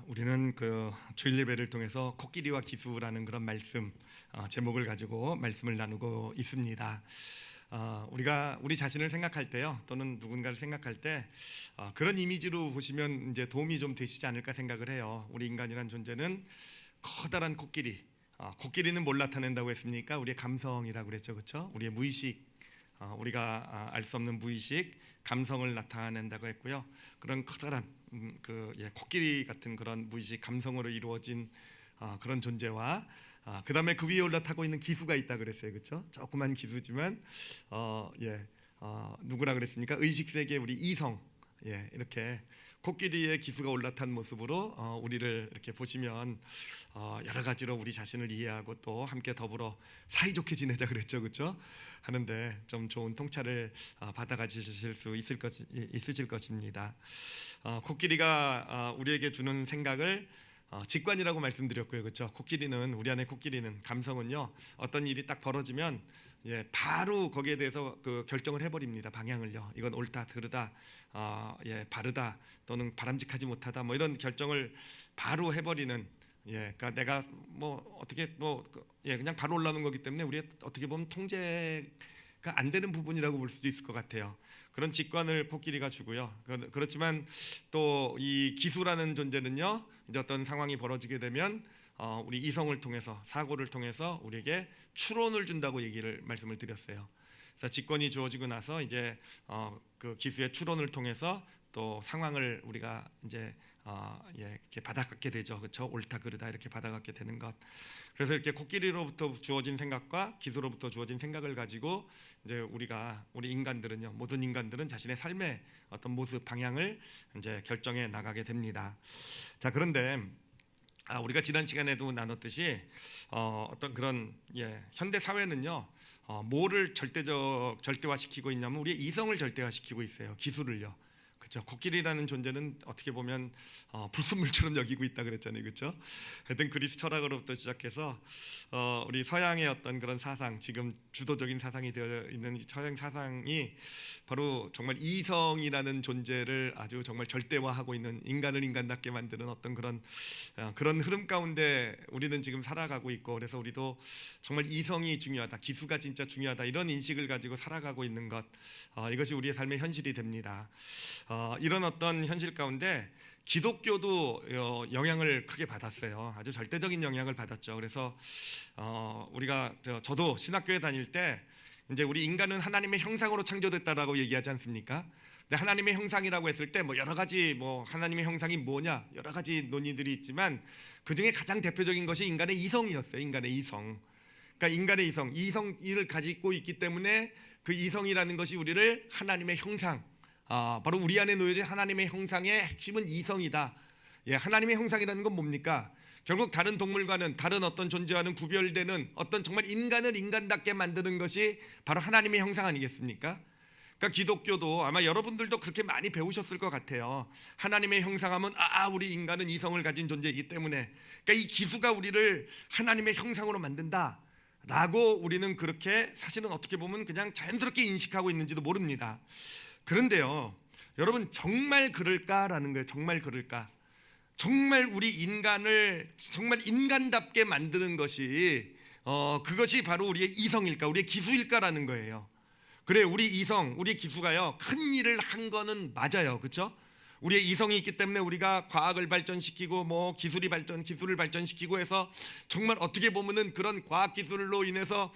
우리는 그 주일 예배를 통해서 코끼리와 기수라는 그런 말씀 제목을 가지고 말씀을 나누고 있습니다. 우리가 우리 자신을 생각할 때요, 또는 누군가를 생각할 때 그런 이미지로 보시면 이제 도움이 좀 되시지 않을까 생각을 해요. 우리 인간이란 존재는 커다란 코끼리. 코끼리는 뭘 나타낸다고 했습니까? 우리의 감성이라고 그랬죠, 그렇죠? 우리의 무의식, 우리가 알 수 없는 무의식, 감성을 나타낸다고 했고요. 그런 커다란 코끼리 같은 그런 무의식 감성으로 이루어진 그런 존재와 그 다음에 그 위에 올라타고 있는 기수가 있다 그랬어요, 그렇죠? 조그만 기수지만 누구라 그랬습니까? 의식 세계 우리 이성, 이렇게 코끼리의 기수가 올라탄 모습으로 우리를 이렇게 보시면 여러 가지로 우리 자신을 이해하고 또 함께 더불어 사이좋게 지내자 그랬죠, 그렇죠? 하는데 좀 좋은 통찰을 받아가지실 수 있으실 것입니다. 코끼리가 우리에게 주는 생각을 직관이라고 말씀드렸고요, 그렇죠? 코끼리는, 우리 안에 코끼리는, 감성은요, 어떤 일이 딱 벌어지면 바로 거기에 대해서 그 결정을 해버립니다. 방향을요. 이건 옳다, 그르다, 바르다, 또는 바람직하지 못하다, 뭐 이런 결정을 바로 해버리는. 그러니까 내가 그냥 바로 올라오는 거기 때문에 우리 어떻게 보면 통제가 안 되는 부분이라고 볼 수도 있을 것 같아요. 그런 직관을 코끼리가 주고요. 그렇지만 또 이 기수라는 존재는요, 이제 어떤 상황이 벌어지게 되면 우리 이성을 통해서, 사고를 통해서 우리에게 추론을 준다고 말씀을 드렸어요. 그래서 직권이 주어지고 나서 이제 그 기수의 추론을 통해서 또 상황을 우리가 이제 이렇게 받아갖게 되죠, 그렇죠? 옳다, 그르다 이렇게 받아갖게 되는 것. 그래서 이렇게 코끼리로부터 주어진 생각과 기수로부터 주어진 생각을 가지고 이제 우리 인간들은요, 모든 인간들은 자신의 삶의 어떤 모습, 방향을 이제 결정해 나가게 됩니다. 자, 그런데 우리가 지난 시간에도 나눴듯이 어떤 그런 현대 사회는요, 뭐를 절대화시키고 있냐면 우리의 이성을 절대화시키고 있어요. 기술을요. 그렇죠. 코끼리라는 존재는 어떻게 보면 불순물처럼 여기고 있다 그랬잖아요, 그렇죠? 하여튼 그리스 철학으로부터 시작해서 우리 서양의 어떤 그런 사상, 지금 주도적인 사상이 되어 있는 서양 사상이 바로 정말 이성이라는 존재를 아주 정말 절대화하고 있는, 인간을 인간답게 만드는 어떤 그런 흐름 가운데 우리는 지금 살아가고 있고, 그래서 우리도 정말 이성이 중요하다, 기수가 진짜 중요하다, 이런 인식을 가지고 살아가고 있는 것, 이것이 우리의 삶의 현실이 됩니다. 이런 어떤 현실 가운데 기독교도 영향을 크게 받았어요. 아주 절대적인 영향을 받았죠. 그래서 저도 신학교에 다닐 때 이제 우리 인간은 하나님의 형상으로 창조됐다라고 얘기하지 않습니까? 근데 하나님의 형상이라고 했을 때 여러 가지 하나님의 형상이 뭐냐, 여러 가지 논의들이 있지만 그 중에 가장 대표적인 것이 인간의 이성이었어요. 인간의 이성. 그러니까 인간의 이성을 가지고 있기 때문에 그 이성이라는 것이 우리를 하나님의 형상, 바로 우리 안에 놓여진 하나님의 형상의 핵심은 이성이다. 하나님의 형상이라는 건 뭡니까? 결국 다른 동물과는, 다른 어떤 존재와는 구별되는 어떤 정말 인간을 인간답게 만드는 것이 바로 하나님의 형상 아니겠습니까? 그러니까 기독교도 아마 여러분들도 그렇게 많이 배우셨을 것 같아요. 하나님의 형상하면 우리 인간은 이성을 가진 존재이기 때문에, 그러니까 이 기수가 우리를 하나님의 형상으로 만든다 라고 우리는 그렇게 사실은 어떻게 보면 그냥 자연스럽게 인식하고 있는지도 모릅니다. 그런데요, 여러분, 정말 그럴까라는 거예요. 정말 그럴까? 정말 우리 인간을 정말 인간답게 만드는 것이 그것이 바로 우리의 이성일까, 우리의 기수일까라는 거예요. 그래, 우리 이성, 우리 기수가요, 큰 일을 한 거는 맞아요, 그렇죠? 우리의 이성이 있기 때문에 우리가 과학을 발전시키고 기술을 발전시키고 해서 정말 어떻게 보면은 그런 과학 기술로 인해서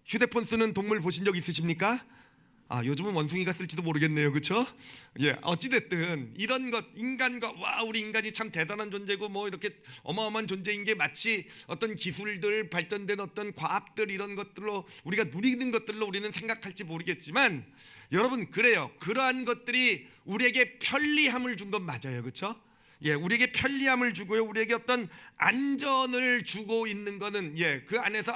휴대폰 쓰는 동물 보신 적 있으십니까? 요즘은 원숭이가 쓸지도 모르겠네요, 그렇죠? 어찌됐든 이런 것, 인간과 우리 인간이 참 대단한 존재고 이렇게 어마어마한 존재인 게 마치 어떤 기술들, 발전된 어떤 과학들, 이런 것들로 우리가 누리는 것들로 우리는 생각할지 모르겠지만, 여러분, 그래요. 그러한 것들이 우리에게 편리함을 준 건 맞아요, 그렇죠? 우리에게 편리함을 주고요, 우리에게 어떤 안전을 주고 있는 것은 그 안에서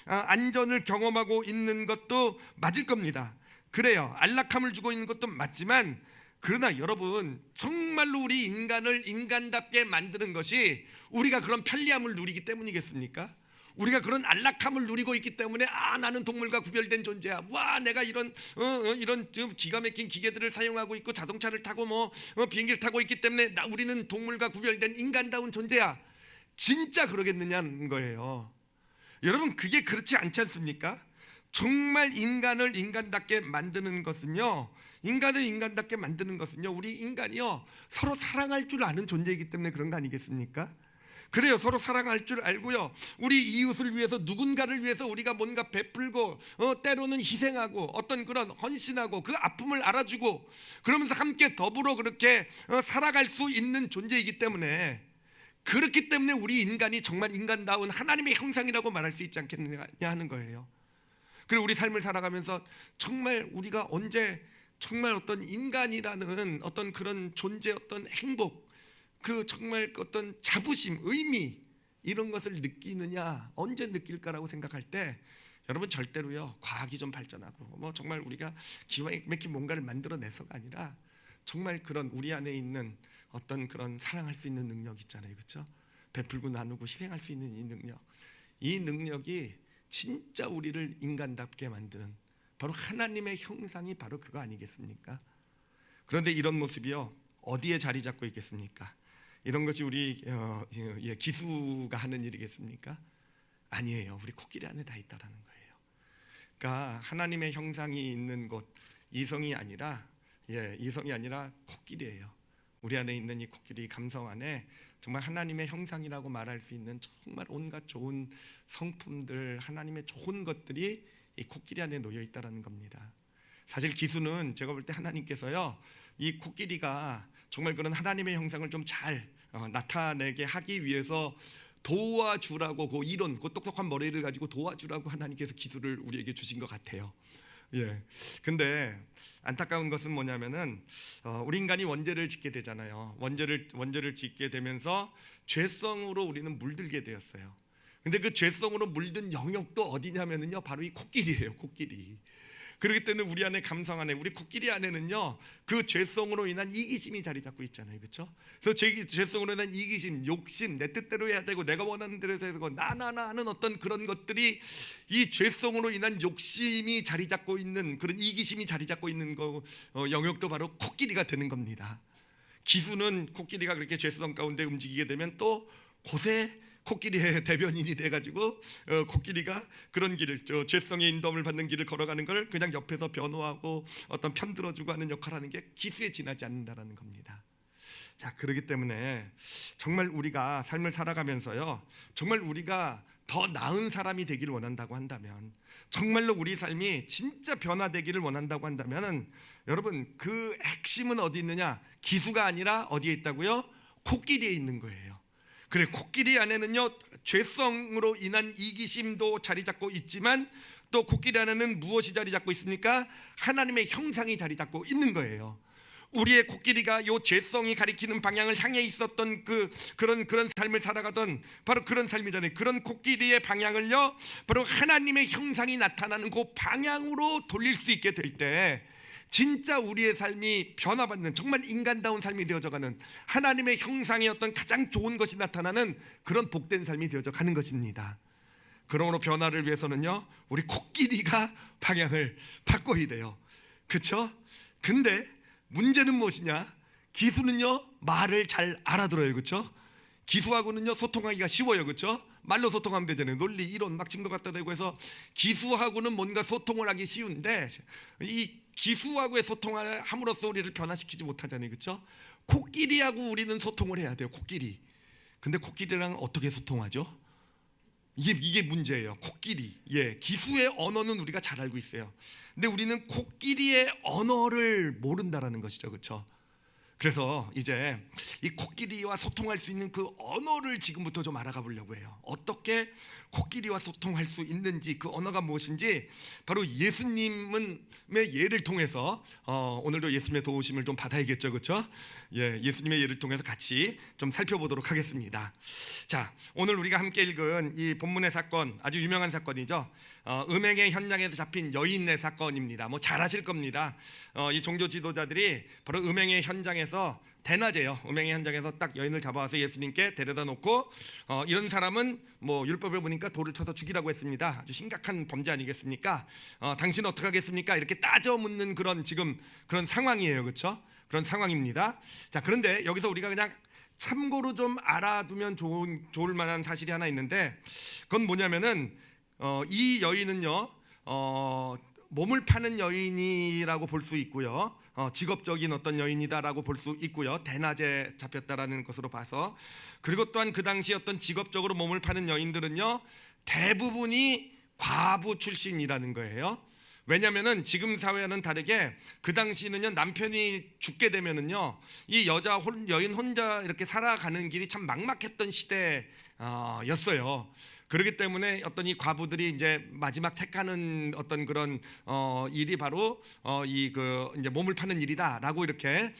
안전을 경험하고 있는 것도 맞을 겁니다. 그래요, 안락함을 주고 있는 것도 맞지만, 그러나 여러분, 정말로 우리 인간을 인간답게 만드는 것이 우리가 그런 편리함을 누리기 때문이겠습니까? 우리가 그런 안락함을 누리고 있기 때문에 나는 동물과 구별된 존재야. 와, 내가 이런 이런 좀 기가 막힌 기계들을 사용하고 있고 자동차를 타고 비행기를 타고 있기 때문에 우리는 동물과 구별된 인간다운 존재야. 진짜 그러겠느냐는 거예요. 여러분, 그게 그렇지 않지 않습니까? 정말 인간을 인간답게 만드는 것은요, 우리 인간이요 서로 사랑할 줄 아는 존재이기 때문에 그런 거 아니겠습니까? 그래요. 서로 사랑할 줄 알고요, 우리 이웃을 위해서, 누군가를 위해서 우리가 뭔가 베풀고 때로는 희생하고 어떤 그런 헌신하고 그 아픔을 알아주고 그러면서 함께 더불어 그렇게 살아갈 수 있는 존재이기 때문에, 그렇기 때문에 우리 인간이 정말 인간다운 하나님의 형상이라고 말할 수 있지 않겠느냐 하는 거예요. 그리고 우리 삶을 살아가면서 정말 우리가 언제 정말 어떤 인간이라는 어떤 그런 존재, 어떤 행복, 그 정말 어떤 자부심, 의미, 이런 것을 느끼느냐, 언제 느낄까라고 생각할 때, 여러분 절대로요 과학이 좀 발전하고 정말 우리가 기가 막힌 뭔가를 만들어내서가 아니라 정말 그런 우리 안에 있는 어떤 그런 사랑할 수 있는 능력 있잖아요, 그렇죠? 베풀고 나누고 희생할 수 있는 이 능력이 진짜 우리를 인간답게 만드는, 바로 하나님의 형상이 바로 그거 아니겠습니까? 그런데 이런 모습이요 어디에 자리 잡고 있겠습니까? 이런 것이 우리 기수가 하는 일이겠습니까? 아니에요. 우리 코끼리 안에 다 있다라는 거예요. 그러니까 하나님의 형상이 있는 곳, 이성이 아니라 코끼리예요. 우리 안에 있는 이 코끼리 감성 안에 정말 하나님의 형상이라고 말할 수 있는 정말 온갖 좋은 성품들, 하나님의 좋은 것들이 이 코끼리 안에 놓여 있다라는 겁니다. 사실 기수는 제가 볼 때 하나님께서요 이 코끼리가 정말 그런 하나님의 형상을 좀 잘 나타내게 하기 위해서 도와주라고, 그 이론, 그 똑똑한 머리를 가지고 도와주라고 하나님께서 기수를 우리에게 주신 것 같아요. 근데 안타까운 것은 뭐냐면은 우리 인간이 원죄를 짓게 되잖아요. 원죄를 짓게 되면서 죄성으로 우리는 물들게 되었어요. 근데 그 죄성으로 물든 영역도 어디냐면은요 바로 이 코끼리예요, 코끼리. 그렇기 때문에 우리 안에 감성 안에, 우리 코끼리 안에는요 그 죄성으로 인한 이기심이 자리 잡고 있잖아요, 그렇죠? 그래서 죄성으로 인한 이기심, 욕심, 내 뜻대로 해야 되고 내가 원하는 대로 해야 되고 나 하는 어떤 그런 것들이, 이 죄성으로 인한 욕심이 자리 잡고 있는, 그런 이기심이 자리 잡고 있는 영역도 바로 코끼리가 되는 겁니다. 기수는 코끼리가 그렇게 죄성 가운데 움직이게 되면 또 곳에 코끼리의 대변인이 돼가지고 코끼리가 그런 길을, 죄성의 인도함을 받는 길을 걸어가는 걸 그냥 옆에서 변호하고 어떤 편들어주고 하는 역할을 하는 게 기수에 지나지 않는다라는 겁니다. 자, 그렇기 때문에 정말 우리가 삶을 살아가면서요 정말 우리가 더 나은 사람이 되기를 원한다고 한다면, 정말로 우리 삶이 진짜 변화되기를 원한다고 한다면, 여러분 그 핵심은 어디 있느냐? 기수가 아니라 어디에 있다고요? 코끼리에 있는 거예요. 그래, 코끼리 안에는요 죄성으로 인한 이기심도 자리 잡고 있지만, 또 코끼리 안에는 무엇이 자리 잡고 있습니까? 하나님의 형상이 자리 잡고 있는 거예요. 우리의 코끼리가 요 죄성이 가리키는 방향을 향해 있었던 그런 삶을 살아가던 바로 그런 삶이잖아요. 그런 코끼리의 방향을요 바로 하나님의 형상이 나타나는 그 방향으로 돌릴 수 있게 될 때, 진짜 우리의 삶이 변화받는, 정말 인간다운 삶이 되어져가는, 하나님의 형상의 어떤 가장 좋은 것이 나타나는 그런 복된 삶이 되어져 가는 것입니다. 그러므로 변화를 위해서는요 우리 코끼리가 방향을 바꿔야 돼요, 그렇죠? 근데 문제는 무엇이냐? 기수는요 말을 잘 알아들어요, 그렇죠? 기수하고는요 소통하기가 쉬워요, 그렇죠? 말로 소통하면 되잖아요. 논리, 이론 막 증거 갖다 대고 해서 기수하고는 뭔가 소통을 하기 쉬운데, 이 기수하고의 소통을 함으로써 우리를 변화시키지 못하잖아요, 그렇죠? 코끼리하고 우리는 소통을 해야 돼요, 코끼리. 근데 코끼리랑 어떻게 소통하죠? 이게 문제예요. 코끼리, 기수의 언어는 우리가 잘 알고 있어요. 근데 우리는 코끼리의 언어를 모른다라는 것이죠, 그렇죠? 그래서 이제 이 코끼리와 소통할 수 있는 그 언어를 지금부터 좀 알아가 보려고 해요. 어떻게 코끼리와 소통할 수 있는지, 그 언어가 무엇인지 바로 예수님의 예를 통해서 오늘도 예수님의 도우심을 좀 받아야겠죠, 그렇죠? 예수님의 예를 통해서 같이 좀 살펴보도록 하겠습니다. 자, 오늘 우리가 함께 읽은 이 본문의 사건, 아주 유명한 사건이죠. 음행의 현장에서 잡힌 여인의 사건입니다. 뭐 잘 아실 겁니다. 이 종교 지도자들이 바로 음행의 현장에서 대낮에요. 음행의 현장에서 딱 여인을 잡아와서 예수님께 데려다 놓고 이런 사람은 뭐 율법에 보니까 돌을 쳐서 죽이라고 했습니다. 아주 심각한 범죄 아니겠습니까? 당신 어떻게 하겠습니까? 이렇게 따져 묻는 그런 지금 그런 상황이에요, 그렇죠? 그런 상황입니다. 자, 그런데 여기서 우리가 그냥 참고로 좀 알아두면 좋을 만한 사실이 하나 있는데, 그건 뭐냐면은 이 여인은요, 몸을 파는 여인이라고 볼 수 있고요, 직업적인 어떤 여인이다라고 볼 수 있고요, 대낮에 잡혔다라는 것으로 봐서. 그리고 또한 그 당시 어떤 직업적으로 몸을 파는 여인들은요, 대부분이 과부 출신이라는 거예요. 왜냐하면은 지금 사회와는 다르게 그 당시는요, 남편이 죽게 되면은요, 이 여인 혼자 이렇게 살아가는 길이 참 막막했던 시대였어요. 그렇기 때문에 어떤 이 과부들이 이제 마지막 택하는 어떤 그런 일이 바로 이제 몸을 파는 일이다라고 이렇게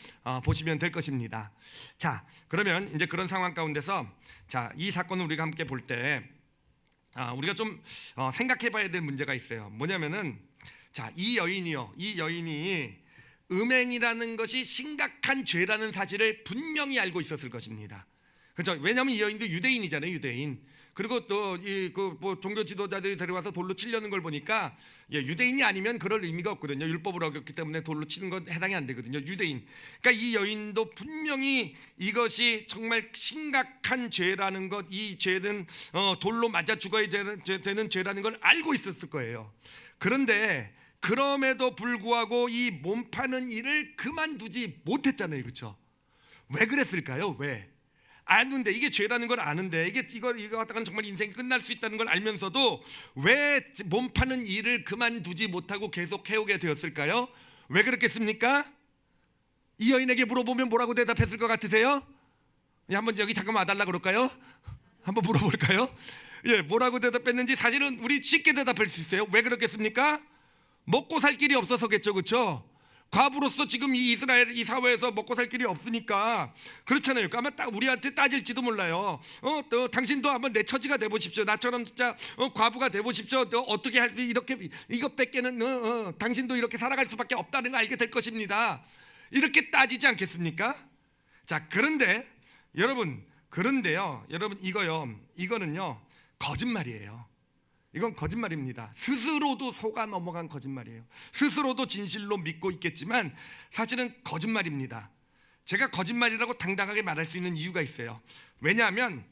보시면 될 것입니다. 자, 그러면 이제 그런 상황 가운데서 자, 이 사건을 우리가 함께 볼 때 우리가 좀 생각해봐야 될 문제가 있어요. 뭐냐면은 자, 이 여인이 음행이라는 것이 심각한 죄라는 사실을 분명히 알고 있었을 것입니다. 그렇죠? 왜냐하면 이 여인도 유대인이잖아요, 유대인. 그리고 또 뭐 종교 지도자들이 데려와서 돌로 치려는 걸 보니까 유대인이 아니면 그럴 의미가 없거든요. 율법을 어겼기 때문에 돌로 치는 건 해당이 안 되거든요, 유대인. 그러니까 이 여인도 분명히 이것이 정말 심각한 죄라는 것, 이 죄는 돌로 맞아 죽어야 되는 죄라는 걸 알고 있었을 거예요. 그런데 그럼에도 불구하고 이 몸 파는 일을 그만두지 못했잖아요, 그렇죠? 왜 그랬을까요? 왜? 아는데, 이게 죄라는 걸 아는데, 이거 갖다가는 정말 인생이 끝날 수 있다는 걸 알면서도 왜 몸 파는 일을 그만두지 못하고 계속 해오게 되었을까요? 왜 그렇겠습니까? 이 여인에게 물어보면 뭐라고 대답했을 것 같으세요? 한번 여기 잠깐 와달라 그럴까요? 한번 물어볼까요? 뭐라고 대답했는지 사실은 우리 쉽게 대답할 수 있어요. 왜 그렇겠습니까? 먹고 살 길이 없어서겠죠, 그렇죠? 과부로서 지금 이 이스라엘 이 사회에서 먹고 살 길이 없으니까 그렇잖아요. 아마 딱 우리한테 따질지도 몰라요. 또 당신도 한번 내 처지가 돼 보십시오. 나처럼 진짜 과부가 돼 보십시오. 또 어떻게 할 수 이렇게 이것밖에는 당신도 이렇게 살아갈 수밖에 없다는 걸 알게 될 것입니다. 이렇게 따지지 않겠습니까? 자, 그런데요, 여러분, 이거는요 거짓말이에요. 이건 거짓말입니다. 스스로도 속아 넘어간 거짓말이에요. 스스로도 진실로 믿고 있겠지만 사실은 거짓말입니다. 제가 거짓말이라고 당당하게 말할 수 있는 이유가 있어요. 왜냐하면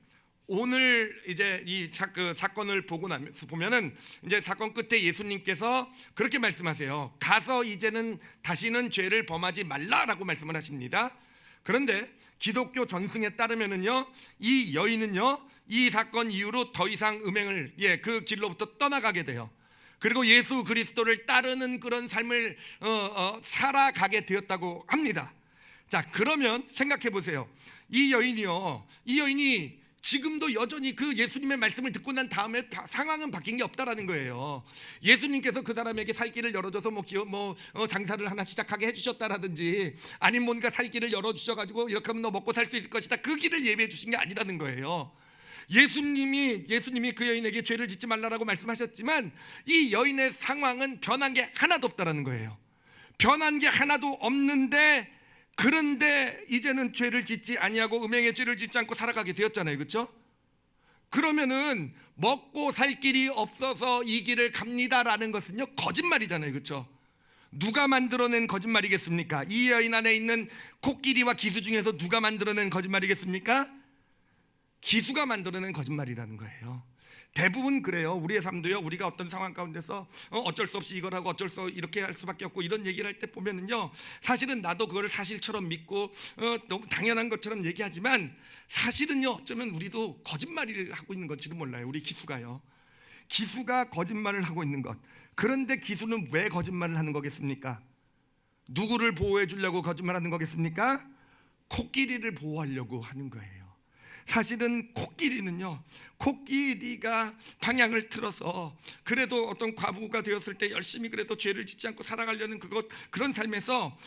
오늘 이제 이 사건을 보면은 이제 사건 끝에 예수님께서 그렇게 말씀하세요. 가서 이제는 다시는 죄를 범하지 말라라고 말씀을 하십니다. 그런데 기독교 전승에 따르면은요, 이 여인은요, 이 사건 이후로 더 이상 음행을 그 길로부터 떠나가게 돼요. 그리고 예수 그리스도를 따르는 그런 삶을 살아가게 되었다고 합니다. 자, 그러면 생각해 보세요. 이 여인이 지금도 여전히 그 예수님의 말씀을 듣고 난 다음에 상황은 바뀐 게 없다라는 거예요. 예수님께서 그 사람에게 살 길을 열어줘서 장사를 하나 시작하게 해주셨다라든지, 아니면 뭔가 살 길을 열어주셔가지고 이렇게 하면 너 먹고 살 수 있을 것이다, 그 길을 예비해 주신 게 아니라는 거예요. 예수님이 그 여인에게 죄를 짓지 말라라고 말씀하셨지만 이 여인의 상황은 변한 게 하나도 없다라는 거예요. 변한 게 하나도 없는데, 그런데 이제는 죄를 짓지 아니하고 음행의 죄를 짓지 않고 살아가게 되었잖아요, 그렇죠? 그러면은 먹고 살 길이 없어서 이 길을 갑니다라는 것은요 거짓말이잖아요, 그렇죠? 누가 만들어낸 거짓말이겠습니까? 이 여인 안에 있는 코끼리와 기수 중에서 누가 만들어낸 거짓말이겠습니까? 기수가 만들어낸 거짓말이라는 거예요. 대부분 그래요. 우리의 삶도요, 우리가 어떤 상황 가운데서 어쩔 수 없이 이걸 하고 어쩔 수 이렇게 할 수밖에 없고 이런 얘기를 할 때 보면은요, 사실은 나도 그걸 사실처럼 믿고 너무 당연한 것처럼 얘기하지만 사실은요, 어쩌면 우리도 거짓말을 하고 있는 건지도 몰라요. 우리 기수가 거짓말을 하고 있는 것. 그런데 기수는 왜 거짓말을 하는 거겠습니까? 누구를 보호해 주려고 거짓말하는 거겠습니까? 코끼리를 보호하려고 하는 거예요. 사실은 코끼리가 방향을 틀어서 그래도 어떤 과부가 되었을 때 열심히 그래도 죄를 짓지 않고 살아가려는 그런 삶에서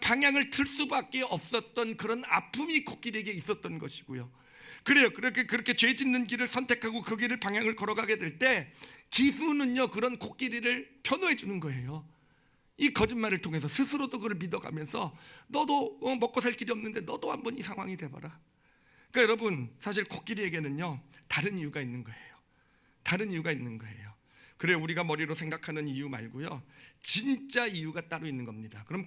방향을 틀 수밖에 없었던 그런 아픔이 코끼리에게 있었던 것이고요. 그래요. 그렇게 죄 짓는 길을 선택하고 그 길을 방향을 걸어가게 될 때 기수는요 그런 코끼리를 변호해 주는 거예요. 이 거짓말을 통해서 스스로도 그걸 믿어가면서 너도 먹고 살 길이 없는데 너도 한번 이 상황이 돼봐라. 그러니까 여러분 사실 코끼리에게는요 다른 이유가 있는 거예요. 다른 이유가 있는 거예요. 그래 우리가 머리로 생각하는 이유 말고요 진짜 이유가 따로 있는 겁니다. 그럼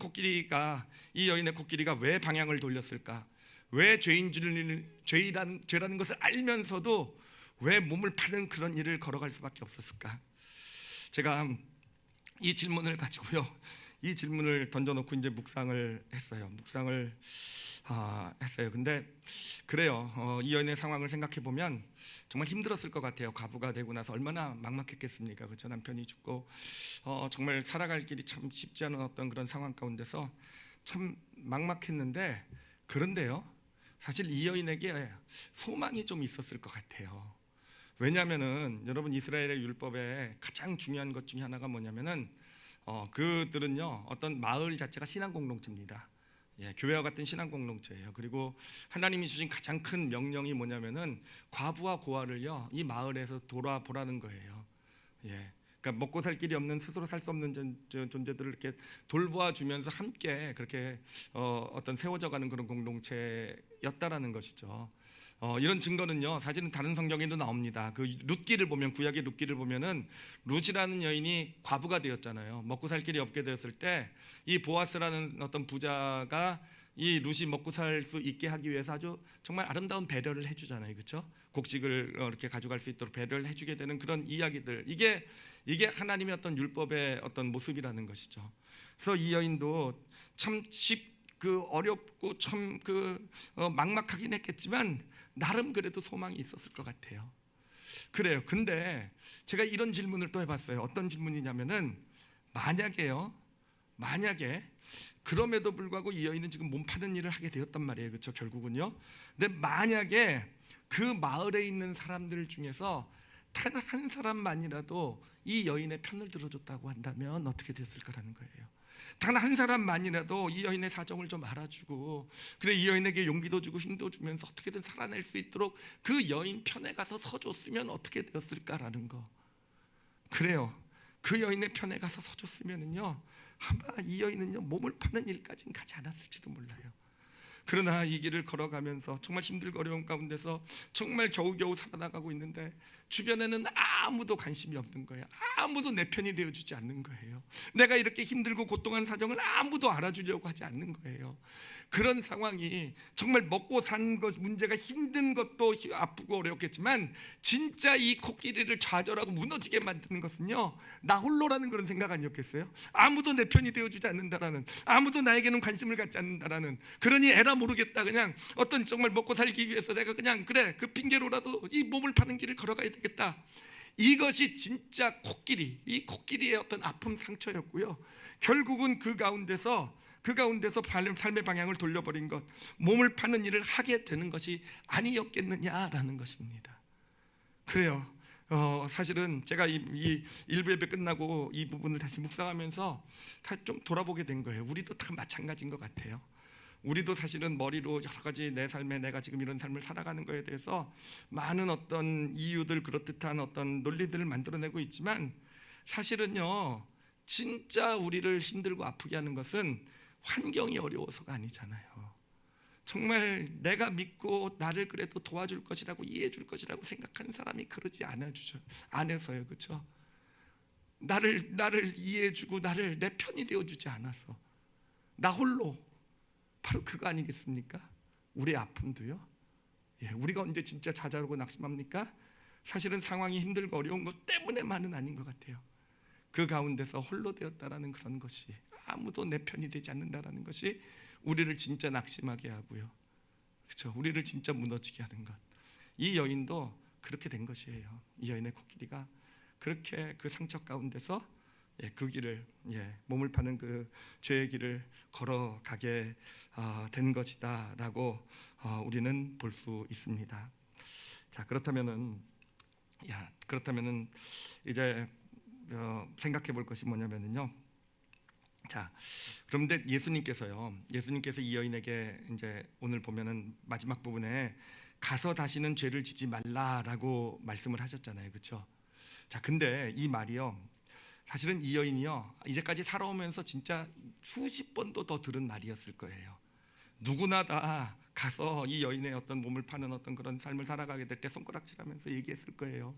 이 여인의 코끼리가 왜 방향을 돌렸을까? 왜 죄라는 것을 알면서도 왜 몸을 파는 그런 일을 걸어갈 수밖에 없었을까? 제가 이 질문을 가지고요 이 질문을 던져놓고 이제 묵상을 했어요. 했어요. 근데 그래요. 이 여인의 상황을 생각해 보면 정말 힘들었을 것 같아요. 과부가 되고 나서 얼마나 막막했겠습니까? 그렇죠. 남편이 죽고 정말 살아갈 길이 참 쉽지 않은 어떤 그런 상황 가운데서 참 막막했는데 그런데요. 사실 이 여인에게 소망이 좀 있었을 것 같아요. 왜냐하면은 여러분 이스라엘의 율법에 가장 중요한 것 중에 하나가 뭐냐면은 그들은요 어떤 마을 자체가 신앙 공동체입니다. 예, 교회와 같은 신앙 공동체예요. 그리고 하나님이 주신 가장 큰 명령이 뭐냐면은 과부와 고아를요 이 마을에서 돌아보라는 거예요. 예, 그러니까 먹고 살 길이 없는 스스로 살 수 없는 존재들을 이렇게 돌보아 주면서 함께 그렇게 어떤 세워져가는 그런 공동체였다라는 것이죠. 이런 증거는요 사실은 다른 성경에도 나옵니다. 그 룻기를 보면 구약의 룻기를 보면은 룻이라는 여인이 과부가 되었잖아요. 먹고 살 길이 없게 되었을 때 이 보아스라는 어떤 부자가 이 룻이 먹고 살 수 있게 하기 위해서 아주 정말 아름다운 배려를 해주잖아요, 그렇죠? 곡식을 이렇게 가져갈 수 있도록 배려를 해주게 되는 그런 이야기들 이게 하나님의 어떤 율법의 어떤 모습이라는 것이죠. 그래서 이 여인도 참 어렵고 참 막막하긴 했겠지만 나름 그래도 소망이 있었을 것 같아요. 그래요. 근데 제가 이런 질문을 또 해봤어요. 어떤 질문이냐면은 만약에 그럼에도 불구하고 이 여인은 지금 몸 파는 일을 하게 되었단 말이에요. 그렇죠? 결국은요. 근데 만약에 그 마을에 있는 사람들 중에서 단 한 사람만이라도 이 여인의 편을 들어줬다고 한다면 어떻게 됐을까라는 거예요. 단 한 사람만이라도 이 여인의 사정을 좀 알아주고 그래 이 여인에게 용기도 주고 힘도 주면서 어떻게든 살아낼 수 있도록 그 여인 편에 가서 서줬으면 어떻게 되었을까라는 거. 그래요. 그 여인의 편에 가서 서줬으면은요 아마 이 여인은요 몸을 파는 일까지는 가지 않았을지도 몰라요. 그러나 이 길을 걸어가면서 정말 힘들고 어려운 가운데서 정말 겨우겨우 살아나가고 있는데 주변에는 아무도 관심이 없는 거예요. 아무도 내 편이 되어주지 않는 거예요. 내가 이렇게 힘들고 고통한 사정을 아무도 알아주려고 하지 않는 거예요. 그런 상황이 정말 먹고 사는 것 문제가 힘든 것도 아프고 어렵겠지만 진짜 이 코끼리를 좌절하고 무너지게 만드는 것은요 나 홀로라는 그런 생각 아니었겠어요? 아무도 내 편이 되어주지 않는다라는, 아무도 나에게는 관심을 갖지 않는다라는, 그러니 에라 모르겠다 그냥 어떤 정말 먹고 살기 위해서 내가 그냥 그래 그 핑계로라도 이 몸을 파는 길을 걸어가야 되겠다. 이것이 진짜 이 코끼리의 어떤 아픔 상처였고요. 결국은 그 가운데서 삶의 방향을 돌려버린 것, 몸을 파는 일을 하게 되는 것이 아니었겠느냐라는 것입니다. 그래요. 사실은 제가 이 일부 예배 끝나고 이 부분을 다시 묵상하면서 다 좀 돌아보게 된 거예요. 우리도 다 마찬가지인 것 같아요. 우리도 사실은 머리로 여러 가지 내 삶에 내가 지금 이런 삶을 살아가는 거에 대해서 많은 어떤 이유들 그렇듯한 어떤 논리들을 만들어내고 있지만 사실은요 진짜 우리를 힘들고 아프게 하는 것은 환경이 어려워서가 아니잖아요. 정말 내가 믿고 나를 그래도 도와줄 것이라고 이해해 줄 것이라고 생각하는 사람이 그러지 않아서요. 그렇죠? 나를 이해해 주고 나를 내 편이 되어 주지 않아서 나 홀로, 바로 그거 아니겠습니까? 우리의 아픔도요. 예, 우리가 언제 진짜 좌절하고 낙심합니까? 사실은 상황이 힘들고 어려운 것 때문에만은 아닌 것 같아요. 그 가운데서 홀로 되었다라는 그런 것이, 아무도 내 편이 되지 않는다라는 것이 우리를 진짜 낙심하게 하고요. 그렇죠? 우리를 진짜 무너지게 하는 것. 이 여인도 그렇게 된 것이에요. 이 여인의 코끼리가 그렇게 그 상처 가운데서 그 길을 몸을 파는 그 죄의 길을 걸어가게 된 것이다라고 우리는 볼 수 있습니다. 자, 그렇다면은 이제 생각해 볼 것이 뭐냐면요. 자, 그런데 예수님께서 이 여인에게 이제 오늘 보면은 마지막 부분에 가서 다시는 죄를 짓지 말라라고 말씀을 하셨잖아요, 그렇죠? 자, 근데 이 말이요, 사실은 이 여인이요 이제까지 살아오면서 진짜 수십 번도 더 들은 말이었을 거예요. 누구나 다 가서 이 여인의 어떤 몸을 파는 어떤 그런 삶을 살아가게 될 때 손가락질하면서 얘기했을 거예요.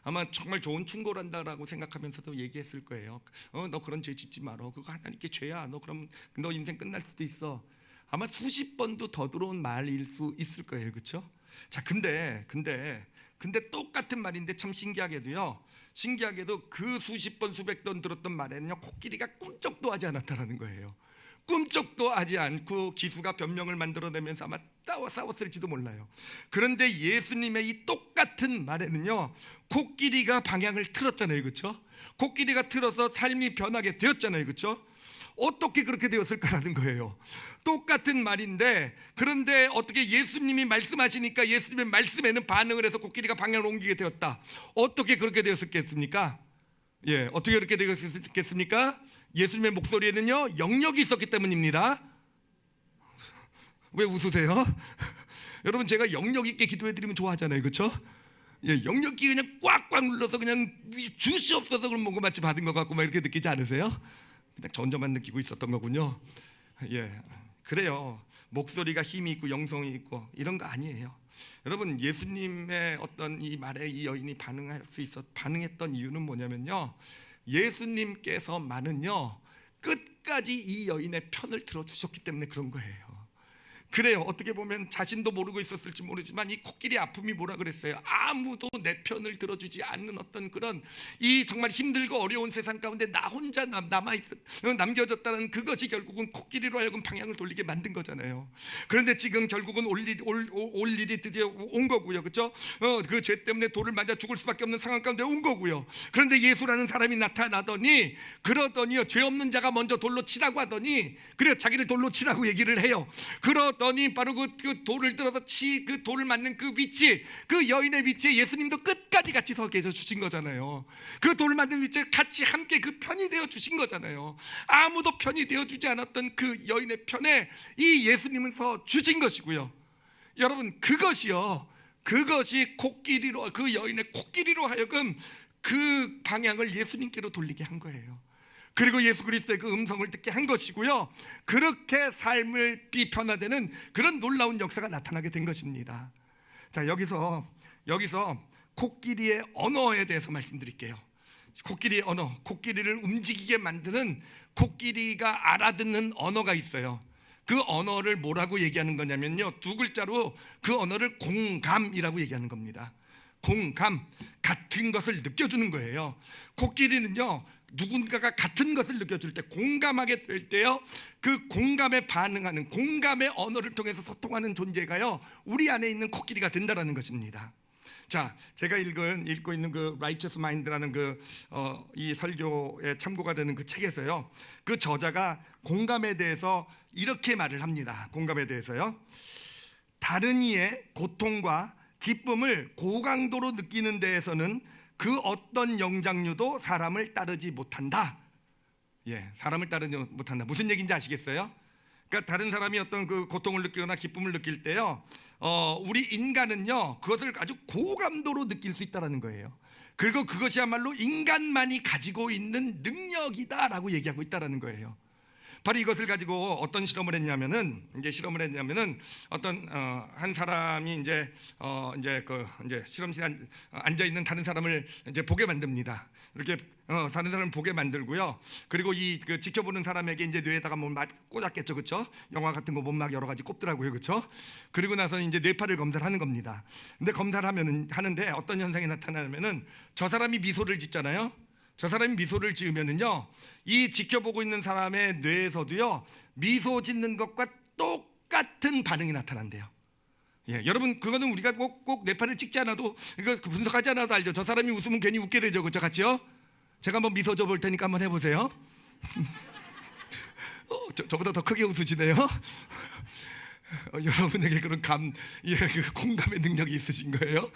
아마 정말 좋은 충고란다라고 생각하면서도 얘기했을 거예요. 너 그런 죄 짓지 마라. 그거 하나님께 죄야. 너 그럼 너 인생 끝날 수도 있어. 아마 수십 번도 더 들어온 말일 수 있을 거예요, 그렇죠? 자, 근데 똑같은 말인데 참 신기하게도 그 수십 번 수백 번 들었던 말에는요 코끼리가 꿈쩍도 하지 않았다라는 거예요. 꿈쩍도 하지 않고 기수가 변명을 만들어내면서 아마 싸웠을지도 몰라요. 그런데 예수님의 이 똑같은 말에는요 코끼리가 방향을 틀었잖아요, 그렇죠? 코끼리가 틀어서 삶이 변하게 되었잖아요, 그렇죠? 어떻게 그렇게 되었을까라는 거예요. 똑같은 말인데, 그런데 어떻게 예수님이 말씀하시니까 예수님의 말씀에는 반응을 해서 코끼리가 방향을 옮기게 되었다. 어떻게 그렇게 되었겠습니까? 예, 어떻게 그렇게 되었겠습니까? 예수님의 목소리에는요 영역이 있었기 때문입니다. 왜 웃으세요? 여러분, 제가 영역 있게 기도해드리면 좋아하잖아요, 그렇죠? 예, 영역 있게 그냥 꽉꽉 눌러서 그냥 주시 없어서 그런 뭔가 마치 받은 것 같고 막 이렇게 느끼지 않으세요? 그냥 전저만 느끼고 있었던 거군요. 예, 그래요. 목소리가 힘이 있고 영성이 있고 이런 거 아니에요. 여러분, 예수님의 어떤 이 말에 이 여인이 반응했던 이유는 뭐냐면요, 예수님께서만은요 끝까지 이 여인의 편을 들어주셨기 때문에 그런 거예요. 그래요. 어떻게 보면 자신도 모르고 있었을지 모르지만 이 코끼리 아픔이 뭐라 그랬어요? 아무도 내 편을 들어주지 않는 어떤 그런 이 정말 힘들고 어려운 세상 가운데 나 혼자 남겨졌다는 그것이 결국은 코끼리로 하여금 방향을 돌리게 만든 거잖아요. 그런데 지금 결국은 올 일이 드디어 온 거고요, 그렇죠? 그 죄 때문에 돌을 맞아 죽을 수밖에 없는 상황 가운데 온 거고요. 그런데 예수라는 사람이 나타나더니 그러더니요 죄 없는 자가 먼저 돌로 치라고 하더니 그래 자기를 돌로 치라고 얘기를 해요. 그러더니 바로 그 돌을 들어서 그 돌을 맞는 그 위치, 그 여인의 위치에 예수님도 끝까지 같이 서 계셔 주신 거잖아요. 그 돌을 맞는 위치에 같이 함께 그 편이 되어 주신 거잖아요. 아무도 편이 되어 주지 않았던 그 여인의 편에 이 예수님은 서 주신 것이고요. 여러분, 그것이 코끼리로, 그 여인의 코끼리로 하여금 그 방향을 예수님께로 돌리게 한 거예요. 그리고 예수 그리스도의 그 음성을 듣게 한 것이고요, 그렇게 삶을 변화되는 그런 놀라운 역사가 나타나게 된 것입니다. 자, 여기서 코끼리의 언어에 대해서 말씀드릴게요. 코끼리의 언어, 코끼리를 움직이게 만드는, 코끼리가 알아듣는 언어가 있어요. 그 언어를 뭐라고 얘기하는 거냐면요, 두 글자로 그 언어를 공감이라고 얘기하는 겁니다. 공감, 같은 것을 느껴주는 거예요. 코끼리는요 누군가가 같은 것을 느껴줄 때, 공감하게 될 때요, 그 공감에 반응하는, 공감의 언어를 통해서 소통하는 존재가요 우리 안에 있는 코끼리가 된다라는 것입니다. 자, 제가 읽고 있는 그 Righteous Mind라는 이 설교에 참고가 되는 그 책에서요, 그 저자가 공감에 대해서 이렇게 말을 합니다. 공감에 대해서요, 다른 이의 고통과 기쁨을 고강도로 느끼는 데에서는 그 어떤 영장류도 사람을 따르지 못한다. 예, 사람을 따르지 못한다. 무슨 얘기인지 아시겠어요? 그러니까 다른 사람이 어떤 그 고통을 느끼거나 기쁨을 느낄 때요, 우리 인간은요 그것을 아주 고감도로 느낄 수 있다라는 거예요. 그리고 그것이야말로 인간만이 가지고 있는 능력이다라고 얘기하고 있다라는 거예요. 바로 이것을 가지고 어떤 실험을 했냐면은 어떤 한 사람이 이제 실험실에 앉아 있는 다른 사람을 이제 보게 만듭니다. 이렇게 다른 사람을 보게 만들고요. 그리고 그 지켜보는 사람에게 이제 뇌에다가 뭐 꽂았겠죠, 그렇죠? 영화 같은 거 보면 막 여러 가지 꼽더라고요, 그렇죠? 그리고 나서 이제 뇌파를 검사를 하는 겁니다. 근데 검사를 하는데 어떤 현상이 나타나냐면은 저 사람이 미소를 짓잖아요. 저 사람이 미소를 지으면은요, 이 지켜보고 있는 사람의 뇌에서도요 미소 짓는 것과 똑같은 반응이 나타난대요. 예, 여러분, 그거는 우리가 꼭 뇌파를 찍지 않아도, 이거 분석하지 않아도 알죠. 저 사람이 웃으면 괜히 웃게 되죠, 그렇죠, 같이요? 제가 한번 미소 줘볼 테니까 한번 해보세요. 저보다 더 크게 웃으시네요. 여러분에게 그런 그 공감의 능력이 있으신 거예요.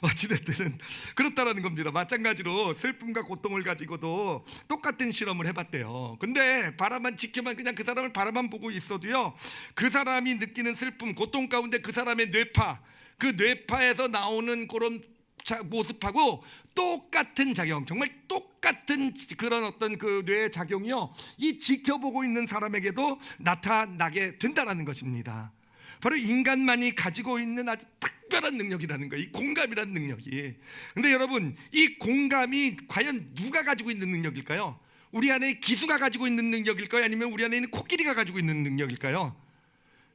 어찌됐든 그렇다라는 겁니다. 마찬가지로 슬픔과 고통을 가지고도 똑같은 실험을 해봤대요. 근데 바라만 지켜만 그냥 그 사람을 바라만 보고 있어도요, 그 사람이 느끼는 슬픔, 고통 가운데 그 사람의 뇌파, 그 뇌파에서 나오는 그런 모습하고 똑같은 작용, 정말 똑같은 그런 어떤 그 뇌의 작용이요, 이 지켜보고 있는 사람에게도 나타나게 된다라는 것입니다. 바로 인간만이 가지고 있는 아주 특별한 능력이라는 거예요, 이 공감이라는 능력이. 근데 여러분, 이 공감이 과연 누가 가지고 있는 능력일까요? 우리 안에 기수가 가지고 있는 능력일까요? 아니면 우리 안에 있는 코끼리가 가지고 있는 능력일까요?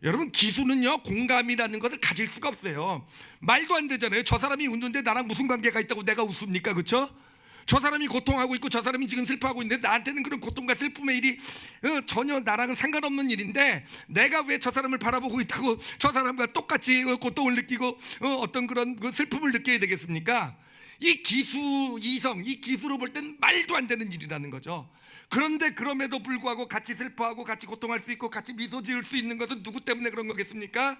여러분, 기수는요, 공감이라는 것을 가질 수가 없어요. 말도 안 되잖아요. 저 사람이 웃는데 나랑 무슨 관계가 있다고 내가 웃습니까? 그렇죠? 저 사람이 고통하고 있고 저 사람이 지금 슬퍼하고 있는데 나한테는 그런 고통과 슬픔의 일이 전혀 나랑은 상관없는 일인데, 내가 왜 저 사람을 바라보고 있다고 저 사람과 똑같이 고통을 느끼고 어떤 그런 슬픔을 느껴야 되겠습니까? 이 기수 이성, 이 기수로 볼 땐 말도 안 되는 일이라는 거죠. 그런데 그럼에도 불구하고 같이 슬퍼하고 같이 고통할 수 있고 같이 미소 지을 수 있는 것은 누구 때문에 그런 거겠습니까?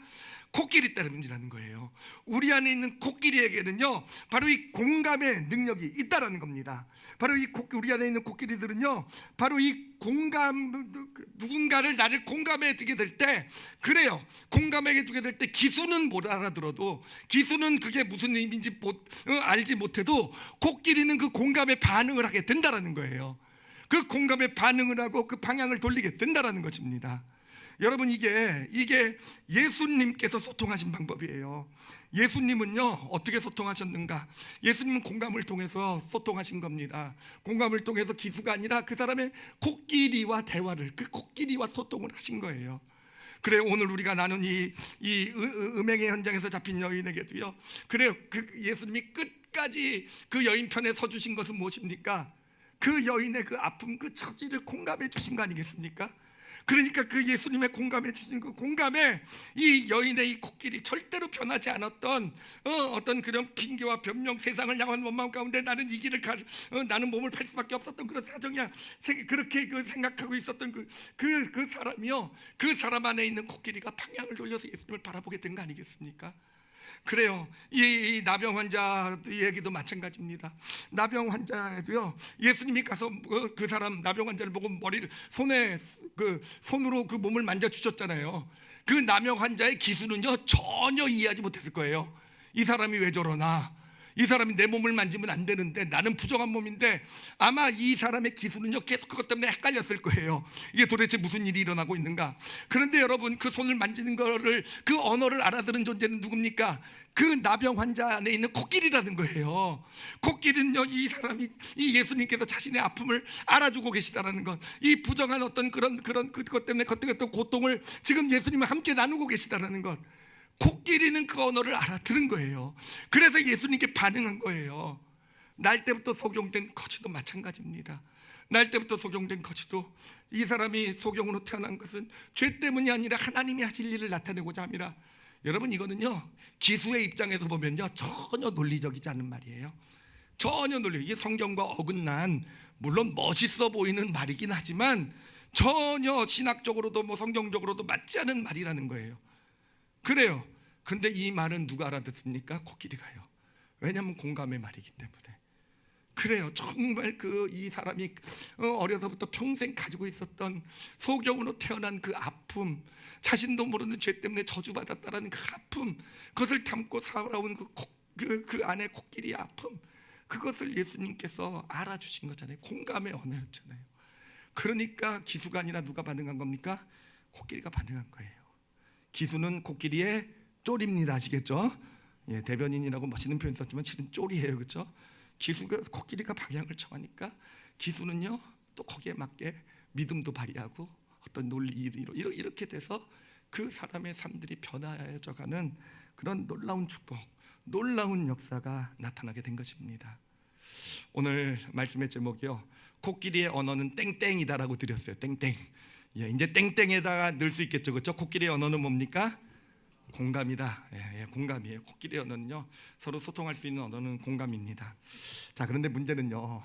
코끼리 때문이라는 거예요. 우리 안에 있는 코끼리에게는요, 바로 이 공감의 능력이 있다라는 겁니다. 바로 우리 안에 있는 코끼리들은요, 바로 이 공감, 누군가를 나를 공감해 주게 될 때, 그래요, 공감해 주게 될 때 기수는 못 알아들어도, 기수는 그게 무슨 의미인지 알지 못해도 코끼리는 그 공감에 반응을 하게 된다라는 거예요. 그 공감에 반응을 하고 그 방향을 돌리게 된다라는 것입니다. 여러분, 이게 예수님께서 소통하신 방법이에요. 예수님은요, 어떻게 소통하셨는가? 예수님은 공감을 통해서 소통하신 겁니다. 공감을 통해서 기수가 아니라 그 사람의 코끼리와 대화를, 그 코끼리와 소통을 하신 거예요. 그래, 오늘 우리가 나눈 이 음행의 현장에서 잡힌 여인에게도요, 그래요, 그 예수님이 끝까지 그 여인 편에 서주신 것은 무엇입니까? 그 여인의 그 아픔, 그 처지를 공감해 주신 거 아니겠습니까? 그러니까 그 예수님의 공감해 주신 그 공감에 이 여인의 이 코끼리, 절대로 변하지 않았던 어떤 그런 핑계와 변명, 세상을 향한 원망 가운데 나는 이 길을 나는 몸을 팔 수밖에 없었던 그런 사정이야, 그렇게 생각하고 있었던 그 사람이요, 그 사람 안에 있는 코끼리가 방향을 돌려서 예수님을 바라보게 된 거 아니겠습니까? 그래요. 이 나병 환자 얘기도 마찬가지입니다. 나병 환자에도요, 예수님이 가서 그 사람 나병 환자를 보고 머리를 손으로 그 몸을 만져 주셨잖아요. 그 나병 환자의 기수는요, 전혀 이해하지 못했을 거예요. 이 사람이 왜 저러나, 이 사람이 내 몸을 만지면 안 되는데, 나는 부정한 몸인데, 아마 이 사람의 기수는요, 계속 그것 때문에 헷갈렸을 거예요. 이게 도대체 무슨 일이 일어나고 있는가? 그런데 여러분, 그 손을 만지는 거를, 그 언어를 알아들은 존재는 누굽니까? 그 나병 환자 안에 있는 코끼리라는 거예요. 코끼리는요, 이 예수님께서 자신의 아픔을 알아주고 계시다라는 것, 이 부정한 어떤 그것 때문에 어떤 고통을 지금 예수님과 함께 나누고 계시다라는 것, 코끼리는 그 언어를 알아들은 거예요. 그래서 예수님께 반응한 거예요. 날 때부터 속용된 거지도 마찬가지입니다. 날 때부터 속용된 거지도, 이 사람이 속용으로 태어난 것은 죄 때문이 아니라 하나님이 하실 일을 나타내고자 함이라. 여러분, 이거는요, 기수의 입장에서 보면요, 전혀 논리적이지 않은 말이에요. 전혀 이게 성경과 어긋난, 물론 멋있어 보이는 말이긴 하지만 전혀 신학적으로도 성경적으로도 맞지 않은 말이라는 거예요. 그래요. 근데 이 말은 누가 알아듣습니까? 코끼리가요. 왜냐하면 공감의 말이기 때문에. 그래요. 정말 이 사람이 어려서부터 평생 가지고 있었던 소경으로 태어난 그 아픔, 자신도 모르는 죄 때문에 저주받았다라는 그 아픔, 그것을 담고 살아온 그 안에 코끼리의 아픔, 그것을 예수님께서 알아주신 거잖아요. 공감의 언어였잖아요. 그러니까 기수가 아니라 누가 반응한 겁니까? 코끼리가 반응한 거예요. 기수는 코끼리의 쫄입니다. 아시겠죠? 예, 대변인이라고 멋있는 표현 썼지만 실은 쫄이에요. 그렇죠? 코끼리가 방향을 정하니까 기수는요, 또 거기에 맞게 믿음도 발휘하고 어떤 논리로 이렇게 돼서 그 사람의 삶들이 변화해져가는 그런 놀라운 축복, 놀라운 역사가 나타나게 된 것입니다. 오늘 말씀의 제목이요, 코끼리의 언어는 땡땡이다라고 드렸어요. 땡땡. 예, 이제 땡땡에다가 넣을 수 있겠죠, 그렇죠? 코끼리의 언어는 뭡니까? 공감이다. 예, 공감이에요. 코끼리의 언어는요, 서로 소통할 수 있는 언어는 공감입니다. 자, 그런데 문제는요,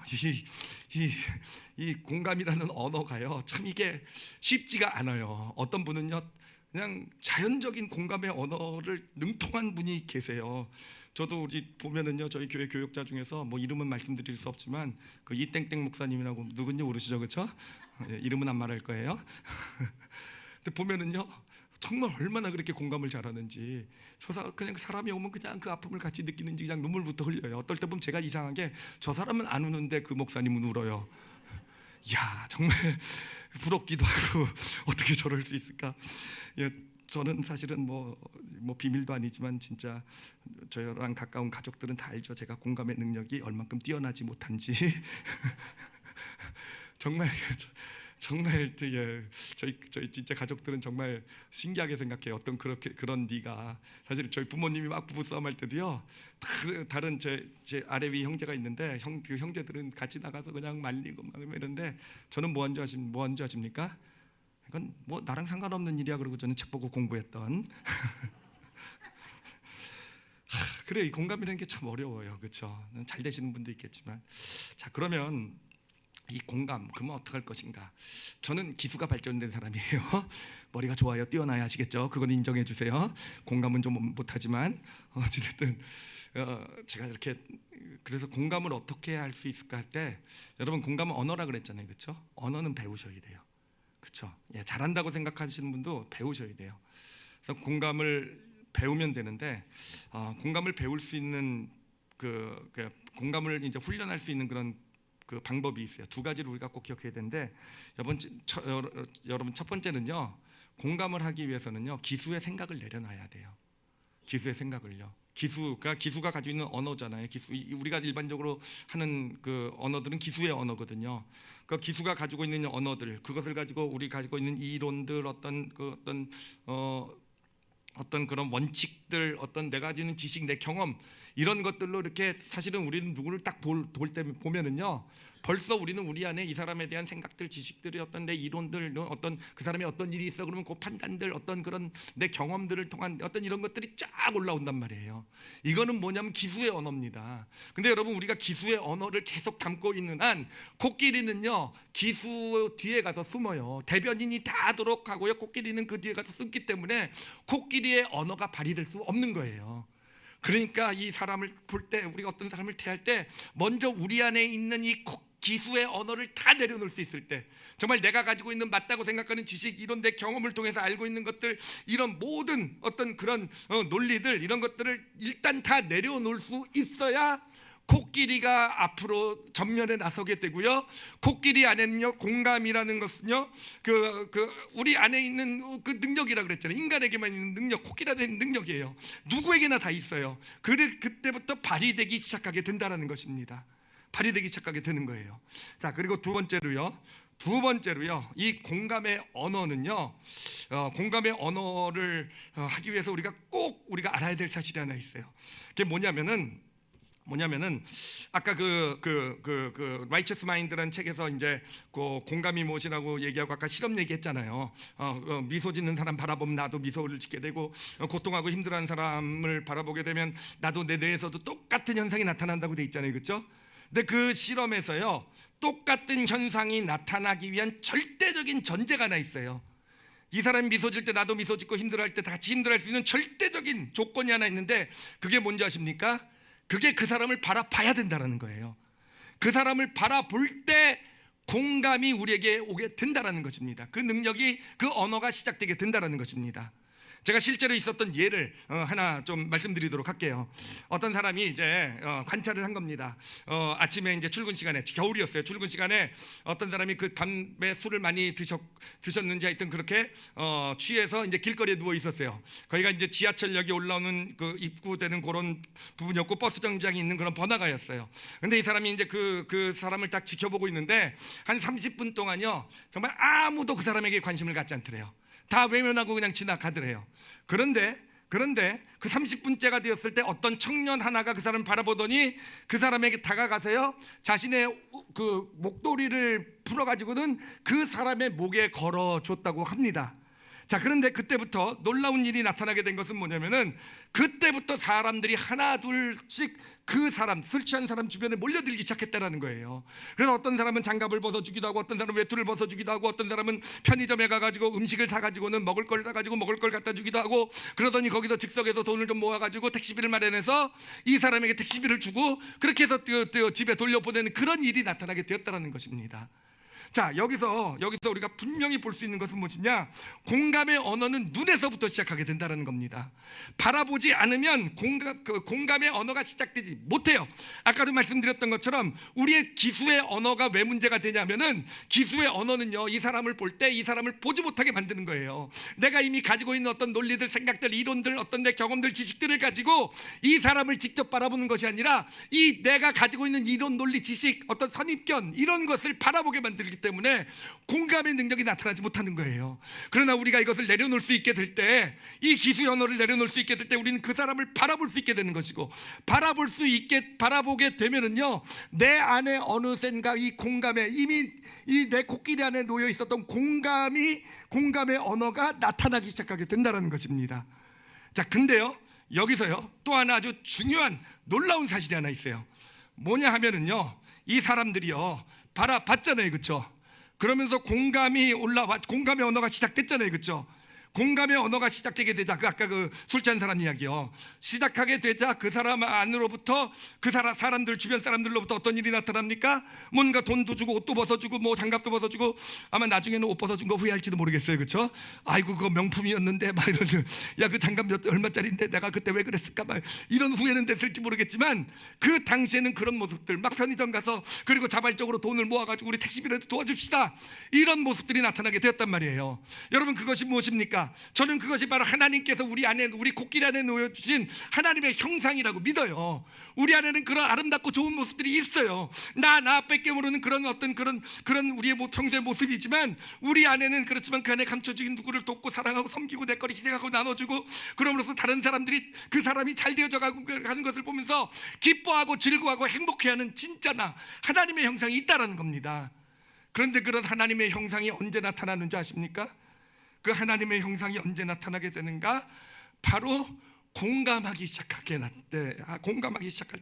이 공감이라는 언어가요, 참 이게 쉽지가 않아요. 어떤 분은요, 그냥 자연적인 공감의 언어를 능통한 분이 계세요. 저도 우리 보면은요, 저희 교회 교육자 중에서 뭐 이름은 말씀드릴 수 없지만 그 이땡땡 목사님이라고 누군지 모르시죠, 그렇죠? 이름은 안 말할 거예요. 근데 보면은요, 정말 얼마나 그렇게 공감을 잘하는지, 그냥 사람이 오면 그냥 그 아픔을 같이 느끼는지 그냥 눈물부터 흘려요. 어떨 때 보면 제가 이상하게 저 사람은 안 우는데 그 목사님은 울어요. 야, 정말 부럽기도 하고 어떻게 저럴 수 있을까? 예, 저는 사실은 뭐 비밀도 아니지만 진짜 저랑 가까운 가족들은 다 알죠. 제가 공감의 능력이 얼만큼 뛰어나지 못한지. 정말 예, 저희 진짜 가족들은 정말 신기하게 생각해요. 어떤 그런 네가 사실 저희 부모님이 막 부부 싸움할 때도요, 다른 제 아래 위 형제가 있는데 그 형제들은 같이 나가서 그냥 말리고 막 이러는데 저는 뭐 하는 줄 아십니까? 이건 뭐 나랑 상관없는 일이야 그러고 저는 책 보고 공부했던. 그래, 이 공감이라는 게 참 어려워요, 그렇죠? 잘 되시는 분도 있겠지만, 자, 그러면 이 공감, 그러면 어떡할 것인가? 저는 기수가 발전된 사람이에요. 머리가 좋아요, 뛰어나야 하시겠죠? 그건 인정해 주세요. 공감은 좀 못하지만 어찌됐든 제가 이렇게, 그래서 공감을 어떻게 할 수 있을까 할 때, 여러분 공감은 언어라 그랬잖아요, 그렇죠? 언어는 배우셔야 돼요, 그렇죠? 예, 잘한다고 생각하시는 분도 배우셔야 돼요. 그래서 공감을 배우면 되는데, 공감을 배울 수 있는 그 공감을 이제 훈련할 수 있는 그런 그 방법이 있어요. 두 가지를 우리가 꼭 기억해야 되는데, 여러분 첫 번째는요, 공감을 하기 위해서는요, 기수의 생각을 내려놔야 돼요. 기수의 생각을요. 기수가 가지고 있는 언어잖아요. 우리가 일반적으로 하는 그 언어들은 기수의 언어거든요. 그 기수가 가지고 있는 언어들, 그것을 가지고 우리 가지고 있는 이론들, 어떤 그런 원칙들, 어떤 내가 가지고 있는 지식, 내 경험, 이런 것들로 이렇게, 사실은 우리는 누구를 딱 볼 때 보면은요, 벌써 우리는 우리 안에 이 사람에 대한 생각들, 지식들이, 어떤 내 이론들, 어떤 그 사람이 어떤 일이 있어 그러면 그 판단들, 어떤 그런 내 경험들을 통한 어떤 이런 것들이 쫙 올라온단 말이에요. 이거는 뭐냐면 기수의 언어입니다. 근데 여러분, 우리가 기수의 언어를 계속 담고 있는 한 코끼리는요, 기수 뒤에 가서 숨어요. 대변인이 다 하도록 하고요, 코끼리는 그 뒤에 가서 숨기 때문에 코끼리의 언어가 발휘될 수 없는 거예요. 그러니까 이 사람을 볼 때, 우리가 어떤 사람을 대할 때 먼저 우리 안에 있는 이 기수의 언어를 다 내려놓을 수 있을 때, 정말 내가 가지고 있는 맞다고 생각하는 지식, 이런 내 경험을 통해서 알고 있는 것들, 이런 모든 어떤 그런 논리들, 이런 것들을 일단 다 내려놓을 수 있어야 코끼리가 앞으로 전면에 나서게 되고요. 코끼리 안에는요, 공감이라는 것은요, 우리 안에 있는 그 능력이라 그랬잖아요. 인간에게만 있는 능력, 코끼리한테 있는 능력이에요. 누구에게나 다 있어요. 그때부터 발휘되기 시작하게 된다는 것입니다. 발휘되기 시작하게 되는 거예요. 자, 그리고 두 번째로요, 이 공감의 언어는요, 공감의 언어를 하기 위해서 우리가 알아야 될 사실이 하나 있어요. 그게 뭐냐면은 아까 그 Righteous Mind라는 책에서 이제 그 공감이 무엇이라고 얘기하고 아까 실험 얘기했잖아요. 미소 짓는 사람 바라보면 나도 미소를 짓게 되고, 고통하고 힘들어하는 사람을 바라보게 되면 나도 내 뇌에서도 똑같은 현상이 나타난다고 돼 있잖아요, 그렇죠? 근데 그 실험에서요, 똑같은 현상이 나타나기 위한 절대적인 전제가 하나 있어요. 이 사람이 미소 질 때 나도 미소 짓고 힘들어할 때 다 같이 힘들어할 수 있는 절대적인 조건이 하나 있는데, 그게 뭔지 아십니까? 그게 그 사람을 바라봐야 된다는 거예요. 그 사람을 바라볼 때 공감이 우리에게 오게 된다는 것입니다. 그 능력이, 그 언어가 시작되게 된다는 것입니다. 제가 실제로 있었던 예를 하나 좀 말씀드리도록 할게요. 어떤 사람이 이제 관찰을 한 겁니다. 아침에 이제 출근 시간에, 겨울이었어요. 출근 시간에 어떤 사람이 그 밤에 술을 많이 드셨는지 하여튼 그렇게 취해서 이제 길거리에 누워 있었어요. 거기가 이제 지하철역이 올라오는 그 입구되는 그런 부분이었고, 버스 정류장이 있는 그런 번화가였어요. 근데 이 사람이 이제 그 사람을 딱 지켜보고 있는데, 한 30분 동안요, 정말 아무도 그 사람에게 관심을 갖지 않더래요. 다 외면하고 그냥 지나가더래요. 그런데 그 30분째가 되었을 때 어떤 청년 하나가 그 사람을 바라보더니 그 사람에게 다가가서요, 자신의 그 목도리를 풀어가지고는 그 사람의 목에 걸어줬다고 합니다. 자, 그런데 그때부터 놀라운 일이 나타나게 된 것은 뭐냐면은 그때부터 사람들이 하나 둘씩 그 사람, 술 취한 사람 주변에 몰려들기 시작했다라는 거예요. 그래서 어떤 사람은 장갑을 벗어주기도 하고, 어떤 사람은 외투를 벗어주기도 하고, 어떤 사람은 편의점에 가가지고 음식을 사가지고는 먹을 걸 사가지고 먹을 걸 갖다 주기도 하고, 그러더니 거기서 즉석에서 돈을 좀 모아가지고 택시비를 마련해서 이 사람에게 택시비를 주고 그렇게 해서 집에 돌려보내는 그런 일이 나타나게 되었다는 것입니다. 자, 여기서 우리가 분명히 볼 수 있는 것은 무엇이냐? 공감의 언어는 눈에서부터 시작하게 된다는 겁니다. 바라보지 않으면 공감의 언어가 시작되지 못해요. 아까도 말씀드렸던 것처럼 우리의 기수의 언어가 왜 문제가 되냐면은, 기수의 언어는요, 이 사람을 볼 때 이 사람을 보지 못하게 만드는 거예요. 내가 이미 가지고 있는 어떤 논리들, 생각들, 이론들, 어떤 내 경험들, 지식들을 가지고 이 사람을 직접 바라보는 것이 아니라 이 내가 가지고 있는 이론, 논리, 지식, 어떤 선입견, 이런 것을 바라보게 만들기 때문에 공감의 능력이 나타나지 못하는 거예요. 그러나 우리가 이것을 내려놓을 수 있게 될 때, 이 기수의 언어를 내려놓을 수 있게 될 때 우리는 그 사람을 바라볼 수 있게 되는 것이고, 바라보게 되면은요, 내 안에 어느샌가 이 공감에, 이미 이 내 코끼리 안에 놓여 있었던 공감의 언어가 나타나기 시작하게 된다는 것입니다. 자, 근데요, 여기서요 또 하나 아주 중요한 놀라운 사실이 하나 있어요. 뭐냐 하면은요, 이 사람들이요 봤잖아요, 그렇죠? 그러면서 공감의 언어가 시작됐잖아요, 그렇죠? 공감의 언어가 시작되게 되자, 아까 그 술 취한 사람 이야기요, 시작하게 되자 그 사람 안으로부터, 그 사람들, 주변 사람들로부터 어떤 일이 나타납니까? 뭔가 돈도 주고 옷도 벗어주고 뭐 장갑도 벗어주고, 아마 나중에는 옷 벗어준 거 후회할지도 모르겠어요, 그렇죠? 아이고 그거 명품이었는데 막 이러면서, 야 그 장갑 얼마짜리인데 내가 그때 왜 그랬을까, 막 이런 후회는 됐을지 모르겠지만, 그 당시에는 그런 모습들, 막 편의점 가서 그리고 자발적으로 돈을 모아가지고 우리 택시비라도 도와줍시다, 이런 모습들이 나타나게 되었단 말이에요. 여러분, 그것이 무엇입니까? 저는 그것이 바로 하나님께서 우리 안에, 우리 코끼리 안에 놓여주신 하나님의 형상이라고 믿어요. 우리 안에는 그런 아름답고 좋은 모습들이 있어요. 나밖에 모르는 그런 어떤 그런 우리의 평소의 모습이지만, 우리 안에는 그렇지만 그 안에 감춰진 누구를 돕고 사랑하고 섬기고 내 거를 희생하고 나눠주고, 그러므로서 다른 사람들이 그 사람이 잘 되어져 가는 것을 보면서 기뻐하고 즐거워하고 행복해하는 진짜 하나님의 형상이 있다라는 겁니다. 그런데 그런 하나님의 형상이 언제 나타나는지 아십니까? 그 하나님의 형상이 언제 나타나게 되는가? 바로 공감하기 시작할 때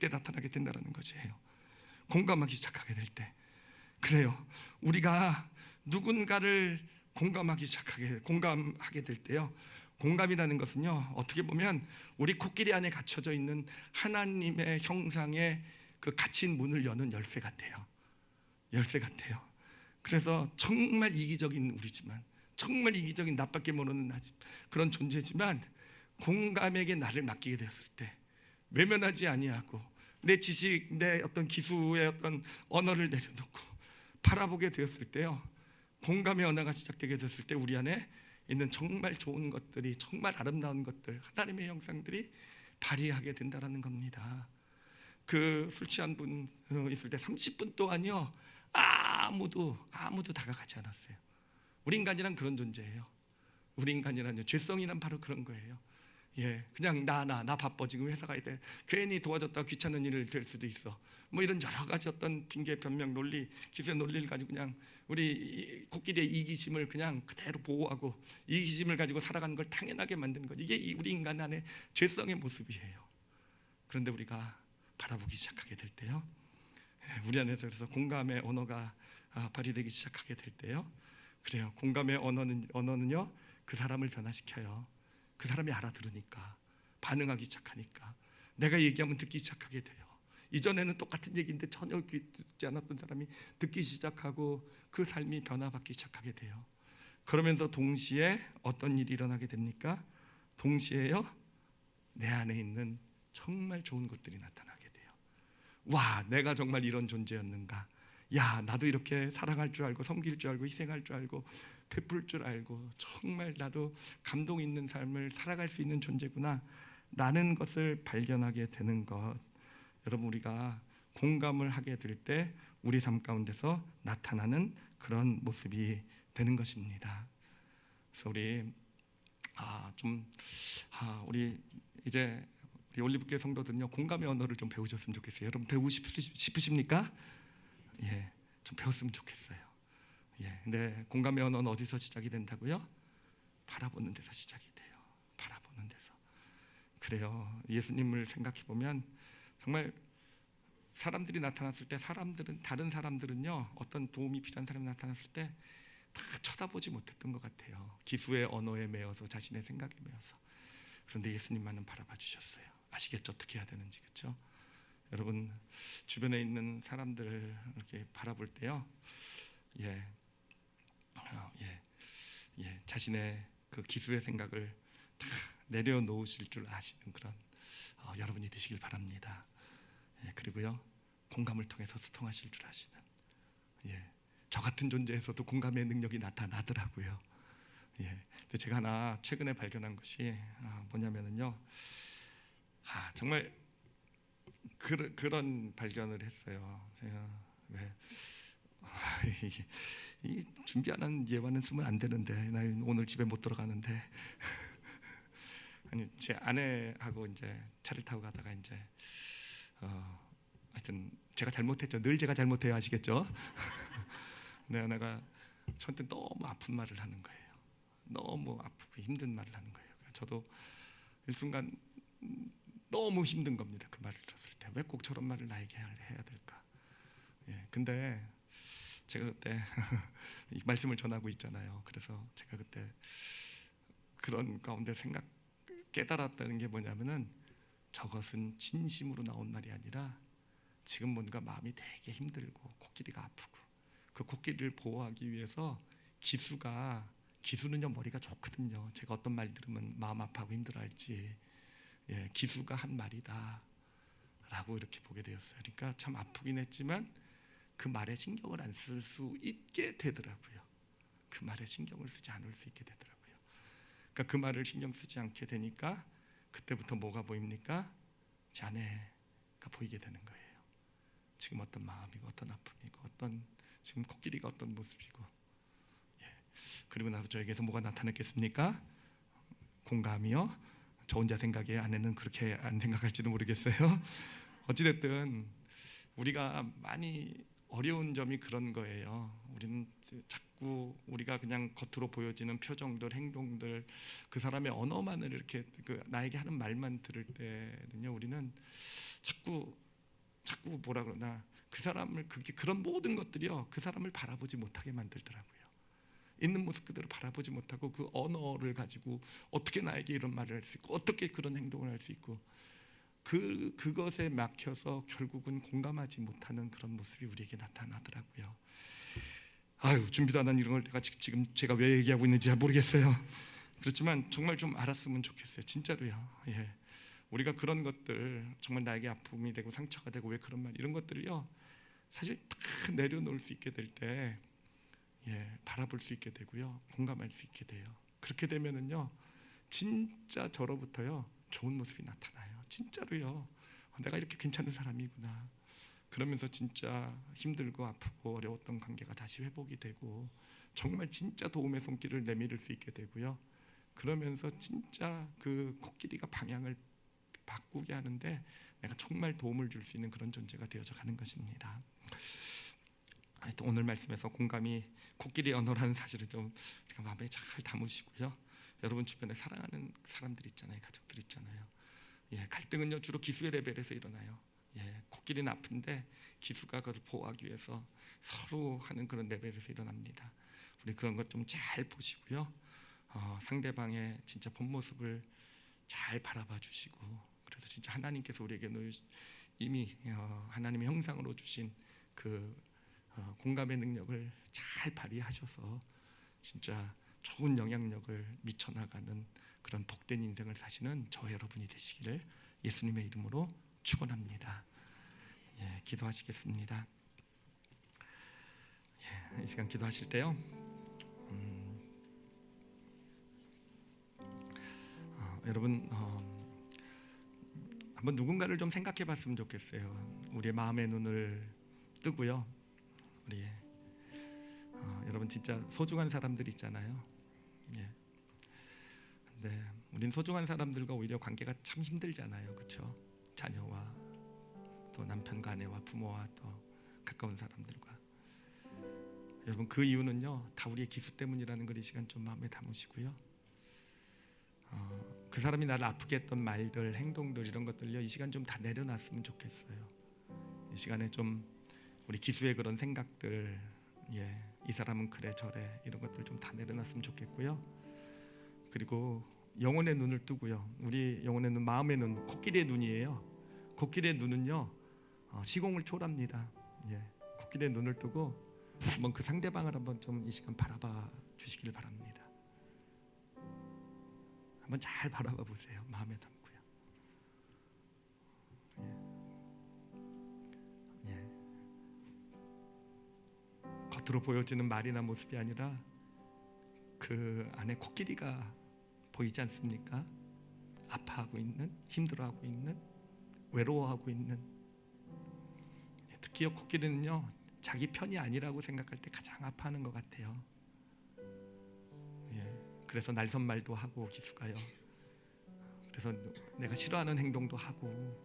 나타나게 된다는 것이에요. 공감하기 시작하게 될 때. 그래요, 우리가 누군가를 공감하게 될 때요, 공감이라는 것은요, 어떻게 보면 우리 코끼리 안에 갇혀져 있는 하나님의 형상의 그 갇힌 문을 여는 열쇠 같아요. 그래서 정말 이기적인 우리지만, 정말 이기적인 나밖에 모르는 그런 존재지만, 공감에게 나를 맡기게 되었을 때, 외면하지 아니하고 내 지식, 내 어떤 기수의 어떤 언어를 내려놓고 바라보게 되었을 때요, 공감의 언어가 시작되게 됐을 때 우리 안에 있는 정말 좋은 것들이, 정말 아름다운 것들, 하나님의 형상들이 발휘하게 된다는 겁니다. 그 술 취한 분 있을 때 30분 동안요 아무도 다가가지 않았어요. 우리 인간이란 그런 존재예요. 우리 인간이란요, 죄성이란 바로 그런 거예요. 예, 그냥 나 바빠, 지금 회사 가야 돼, 괜히 도와줬다가 귀찮은 일을 될 수도 있어, 뭐 이런 여러 가지 어떤 핑계, 변명, 논리, 기수의 논리를 가지고 그냥 우리 코끼리의 이기심을 그냥 그대로 보호하고 이기심을 가지고 살아가는 걸 당연하게 만드는 것, 이게 우리 인간 안의 죄성의 모습이에요. 그런데 우리가 바라보기 시작하게 될 때요, 우리 안에서 그래서 공감의 언어가 발휘되기 시작하게 될 때요, 그래요, 공감의 언어는요 그 사람을 변화시켜요. 그 사람이 알아들으니까, 반응하기 시작하니까, 내가 얘기하면 듣기 시작하게 돼요. 이전에는 똑같은 얘기인데 전혀 듣지 않았던 사람이 듣기 시작하고 그 삶이 변화받기 시작하게 돼요. 그러면서 동시에 어떤 일이 일어나게 됩니까? 동시에요, 내 안에 있는 정말 좋은 것들이 나타나게 돼요. 와, 내가 정말 이런 존재였는가? 야, 나도 이렇게 사랑할 줄 알고, 섬길 줄 알고, 희생할 줄 알고, 베풀 줄 알고, 정말 나도 감동 있는 삶을 살아갈 수 있는 존재구나 라는 것을 발견하게 되는 것. 여러분, 우리가 공감을 하게 될 때 우리 삶 가운데서 나타나는 그런 모습이 되는 것입니다. 그래서 우리 이제 우리 올리브교회 성도들은요, 공감의 언어를 좀 배우셨으면 좋겠어요. 여러분, 배우고 싶으십니까? 예, 좀 배웠으면 좋겠어요. 예, 근데 공감의 언어는 어디서 시작이 된다고요? 바라보는 데서 시작이 돼요. 바라보는 데서. 그래요. 예수님을 생각해 보면 정말 사람들이 나타났을 때 다른 사람들은요, 어떤 도움이 필요한 사람이 나타났을 때 다 쳐다보지 못했던 것 같아요. 기수의 언어에 매여서, 자신의 생각에 매여서. 그런데 예수님만은 바라봐 주셨어요. 아시겠죠? 어떻게 해야 되는지. 그렇죠? 여러분, 주변에 있는 사람들을 이렇게 바라볼 때요, 자신의 그 기수의 생각을 다 내려놓으실 줄 아시는 그런 여러분이 되시길 바랍니다. 그리고요, 공감을 통해서 소통하실 줄 아시는, 저 같은 존재에서도 공감의 능력이 나타나더라고요. 근데 제가 하나 최근에 발견한 것이 뭐냐면은요, 정말 그런 발견을 했어요. 제가 이 준비하는 예화는 쓰면 안 되는데, 나 오늘 집에 못 들어가는데 아니, 제 아내하고 이제 차를 타고 가다가 이제 하여튼 제가 잘못했죠. 늘 제가 잘못해요. 아시겠죠? 내 아내가 저한테 너무 아픈 말을 하는 거예요. 너무 아프고 힘든 말을 하는 거예요. 저도 일순간 너무 힘든 겁니다. 그 말을 들었을 때 왜 꼭 저런 말을 나에게 해야 될까? 근데 제가 그때 이 말씀을 전하고 있잖아요. 그래서 제가 그때 그런 가운데 깨달았다는 게 뭐냐면은, 저것은 진심으로 나온 말이 아니라 지금 뭔가 마음이 되게 힘들고 코끼리가 아프고, 그 코끼리를 보호하기 위해서 기수는요 머리가 좋거든요. 제가 어떤 말 들으면 마음 아파하고 힘들어할지, 기수가 한 말이다라고 이렇게 보게 되었어요. 그러니까 참 아프긴 했지만 그 말에 신경을 안 쓸 수 있게 되더라고요. 그 말에 신경을 쓰지 않을 수 있게 되더라고요. 그러니까 그 말을 신경 쓰지 않게 되니까 그때부터 뭐가 보입니까? 제 아내가 보이게 되는 거예요. 지금 어떤 마음이고 어떤 아픔이고 지금 코끼리가 어떤 모습이고. 그리고 나서 저에게서 뭐가 나타났겠습니까? 공감이요. 저 혼자 생각에 아내는 그렇게 안 생각할지도 모르겠어요. 어찌됐든 우리가 많이 어려운 점이 그런 거예요. 우리는 자꾸 우리가 그냥 겉으로 보여지는 표정들, 행동들, 그 사람의 언어만을 이렇게 나에게 하는 말만 들을 때는요, 우리는 자꾸 뭐라 그러나 그 사람을 그런 모든 것들이요, 그 사람을 바라보지 못하게 만들더라고요. 있는 모습 그대로 바라보지 못하고 그 언어를 가지고 어떻게 나에게 이런 말을 할 수 있고, 어떻게 그런 행동을 할 수 있고, 그것에 막혀서 결국은 공감하지 못하는 그런 모습이 우리에게 나타나더라고요. 준비도 안 한 이런 걸 지금 제가 왜 얘기하고 있는지 잘 모르겠어요. 그렇지만 정말 좀 알았으면 좋겠어요. 진짜로요. 우리가 그런 것들, 정말 나에게 아픔이 되고 상처가 되고 왜 그런 말, 이런 것들을요 사실 다 내려놓을 수 있게 될 때 바라볼 수 있게 되고요, 공감할 수 있게 돼요. 그렇게 되면은요 진짜 저로부터요 좋은 모습이 나타나요. 진짜로요. 내가 이렇게 괜찮은 사람이구나. 그러면서 진짜 힘들고 아프고 어려웠던 관계가 다시 회복이 되고, 정말 진짜 도움의 손길을 내밀을 수 있게 되고요. 그러면서 진짜 그 코끼리가 방향을 바꾸게 하는데 내가 정말 도움을 줄 수 있는 그런 존재가 되어져 가는 것입니다. 하여튼 오늘 말씀에서 공감이 코끼리 언어라는 사실을 좀 우리가 마음에 잘 담으시고요. 여러분 주변에 사랑하는 사람들 있잖아요. 가족들 있잖아요. 갈등은요 주로 기수의 레벨에서 일어나요. 코끼리는 아픈데 기수가 그것을 보호하기 위해서 서로 하는 그런 레벨에서 일어납니다. 우리 그런 것 좀 잘 보시고요. 상대방의 진짜 본 모습을 잘 바라봐 주시고, 그래서 진짜 하나님께서 우리에게 이미 하나님의 형상으로 주신 그 공감의 능력을 잘 발휘하셔서 진짜 좋은 영향력을 미쳐나가는 그런 복된 인생을 사시는 저 여러분이 되시기를 예수님의 이름으로 축원합니다. 기도하시겠습니다. 이 시간 기도하실 때요, 여러분 한번 누군가를 좀 생각해 봤으면 좋겠어요. 우리의 마음의 눈을 뜨고요, 우리 여러분 진짜 소중한 사람들 있잖아요. 근데 우린 소중한 사람들과 오히려 관계가 참 힘들잖아요. 그렇죠? 자녀와 또 남편과 아내와 부모와 또 가까운 사람들과. 여러분 그 이유는요 다 우리의 기수 때문이라는 걸 이 시간 좀 마음에 담으시고요. 그 사람이 나를 아프게 했던 말들, 행동들 이런 것들요 이 시간 좀 다 내려놨으면 좋겠어요. 이 시간에 좀 우리 기수의 그런 생각들, 이 사람은 그래 저래 이런 것들 좀 다 내려놨으면 좋겠고요. 그리고 영혼의 눈을 뜨고요. 우리 영혼의 눈, 마음의 눈, 코끼리의 눈이에요. 코끼리의 눈은요 시공을 초월합니다. 코끼리의 눈을 뜨고 한번 그 상대방을 한번 좀 이 시간 바라봐 주시길 바랍니다. 한번 잘 바라봐 보세요. 마음에 담고요. 겉으로 보여지는 말이나 모습이 아니라 그 안에 코끼리가 보이지 않습니까? 아파하고 있는, 힘들어하고 있는, 외로워하고 있는. 특히 코끼리는요 자기 편이 아니라고 생각할 때 가장 아파하는 것 같아요. 그래서 날선말도 하고 기수가요. 그래서 내가 싫어하는 행동도 하고.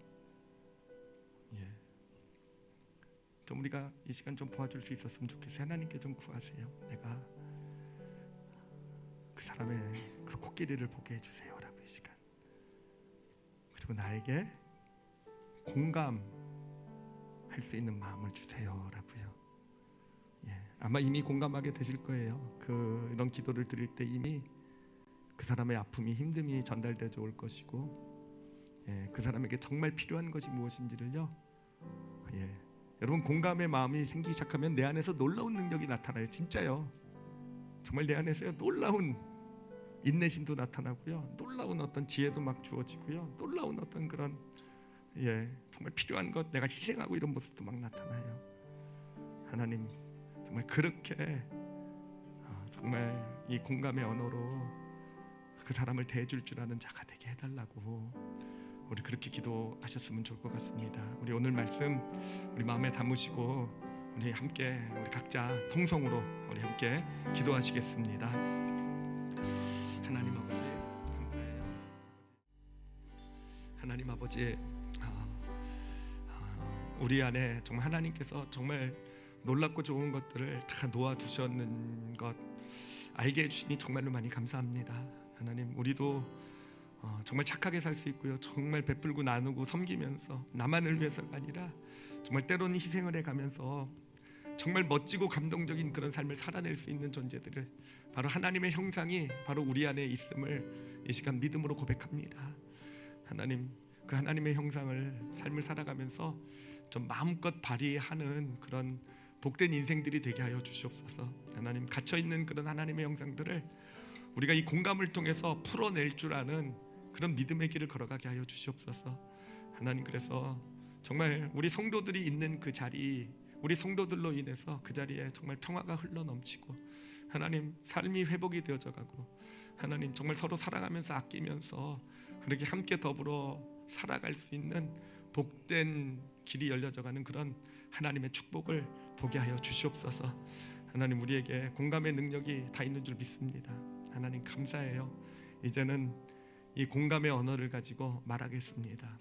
좀 우리가 이 시간 좀 도와줄 수 있었으면 좋겠어요. 하나님께 좀 구하세요. 내가 그 사람의 그 코끼리를 보게 해주세요라고 이 시간. 그리고 나에게 공감할 수 있는 마음을 주세요라고요. 아마 이미 공감하게 되실 거예요. 이런 기도를 드릴 때 이미 그 사람의 아픔이, 힘듦이 전달되어 올 것이고, 그 사람에게 정말 필요한 것이 무엇인지를요. 여러분 공감의 마음이 생기기 시작하면 내 안에서 놀라운 능력이 나타나요. 진짜요. 정말 내 안에서요 놀라운 인내심도 나타나고요, 놀라운 어떤 지혜도 막 주어지고요, 놀라운 어떤 그런 정말 필요한 것, 내가 희생하고 이런 모습도 막 나타나요. 하나님 정말 그렇게 정말 이 공감의 언어로 그 사람을 대해줄 줄 아는 자가 되게 해달라고 우리 그렇게 기도하셨으면 좋을 것 같습니다. 우리 오늘 말씀 우리 마음에 담으시고 우리 함께 우리 각자 통성으로 우리 함께 기도하시겠습니다. 하나님 아버지 감사해요. 하나님 아버지 우리 안에 정말 하나님께서 정말 놀랍고 좋은 것들을 다 놓아두셨는 것 알게 해주시니 정말로 많이 감사합니다. 하나님 우리도 정말 착하게 살 수 있고요, 정말 베풀고 나누고 섬기면서 나만을 위해서가 아니라 정말 때로는 희생을 해가면서 정말 멋지고 감동적인 그런 삶을 살아낼 수 있는 존재들을 바로 하나님의 형상이 바로 우리 안에 있음을 이 시간 믿음으로 고백합니다. 하나님 그 하나님의 형상을 삶을 살아가면서 좀 마음껏 발휘하는 그런 복된 인생들이 되게 하여 주시옵소서. 하나님 갇혀있는 그런 하나님의 형상들을 우리가 이 공감을 통해서 풀어낼 줄 아는 그런 믿음의 길을 걸어가게 하여 주시옵소서. 하나님 그래서 정말 우리 성도들이 있는 그 자리, 우리 성도들로 인해서 그 자리에 정말 평화가 흘러넘치고 하나님 삶이 회복이 되어져 가고 하나님 정말 서로 사랑하면서 아끼면서 그렇게 함께 더불어 살아갈 수 있는 복된 길이 열려져 가는 그런 하나님의 축복을 보게 하여 주시옵소서. 하나님 우리에게 공감의 능력이 다 있는 줄 믿습니다. 하나님 감사해요. 이제는 이 공감의 언어를 가지고 말하겠습니다.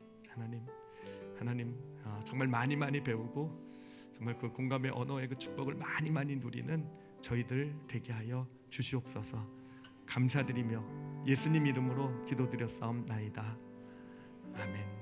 하나님 정말 많이 배우고 정말 그 공감의 언어의 그 축복을 많이 누리는 저희들 되게 하여 주시옵소서. 감사드리며 예수님 이름으로 기도드렸사옵나이다. 아멘.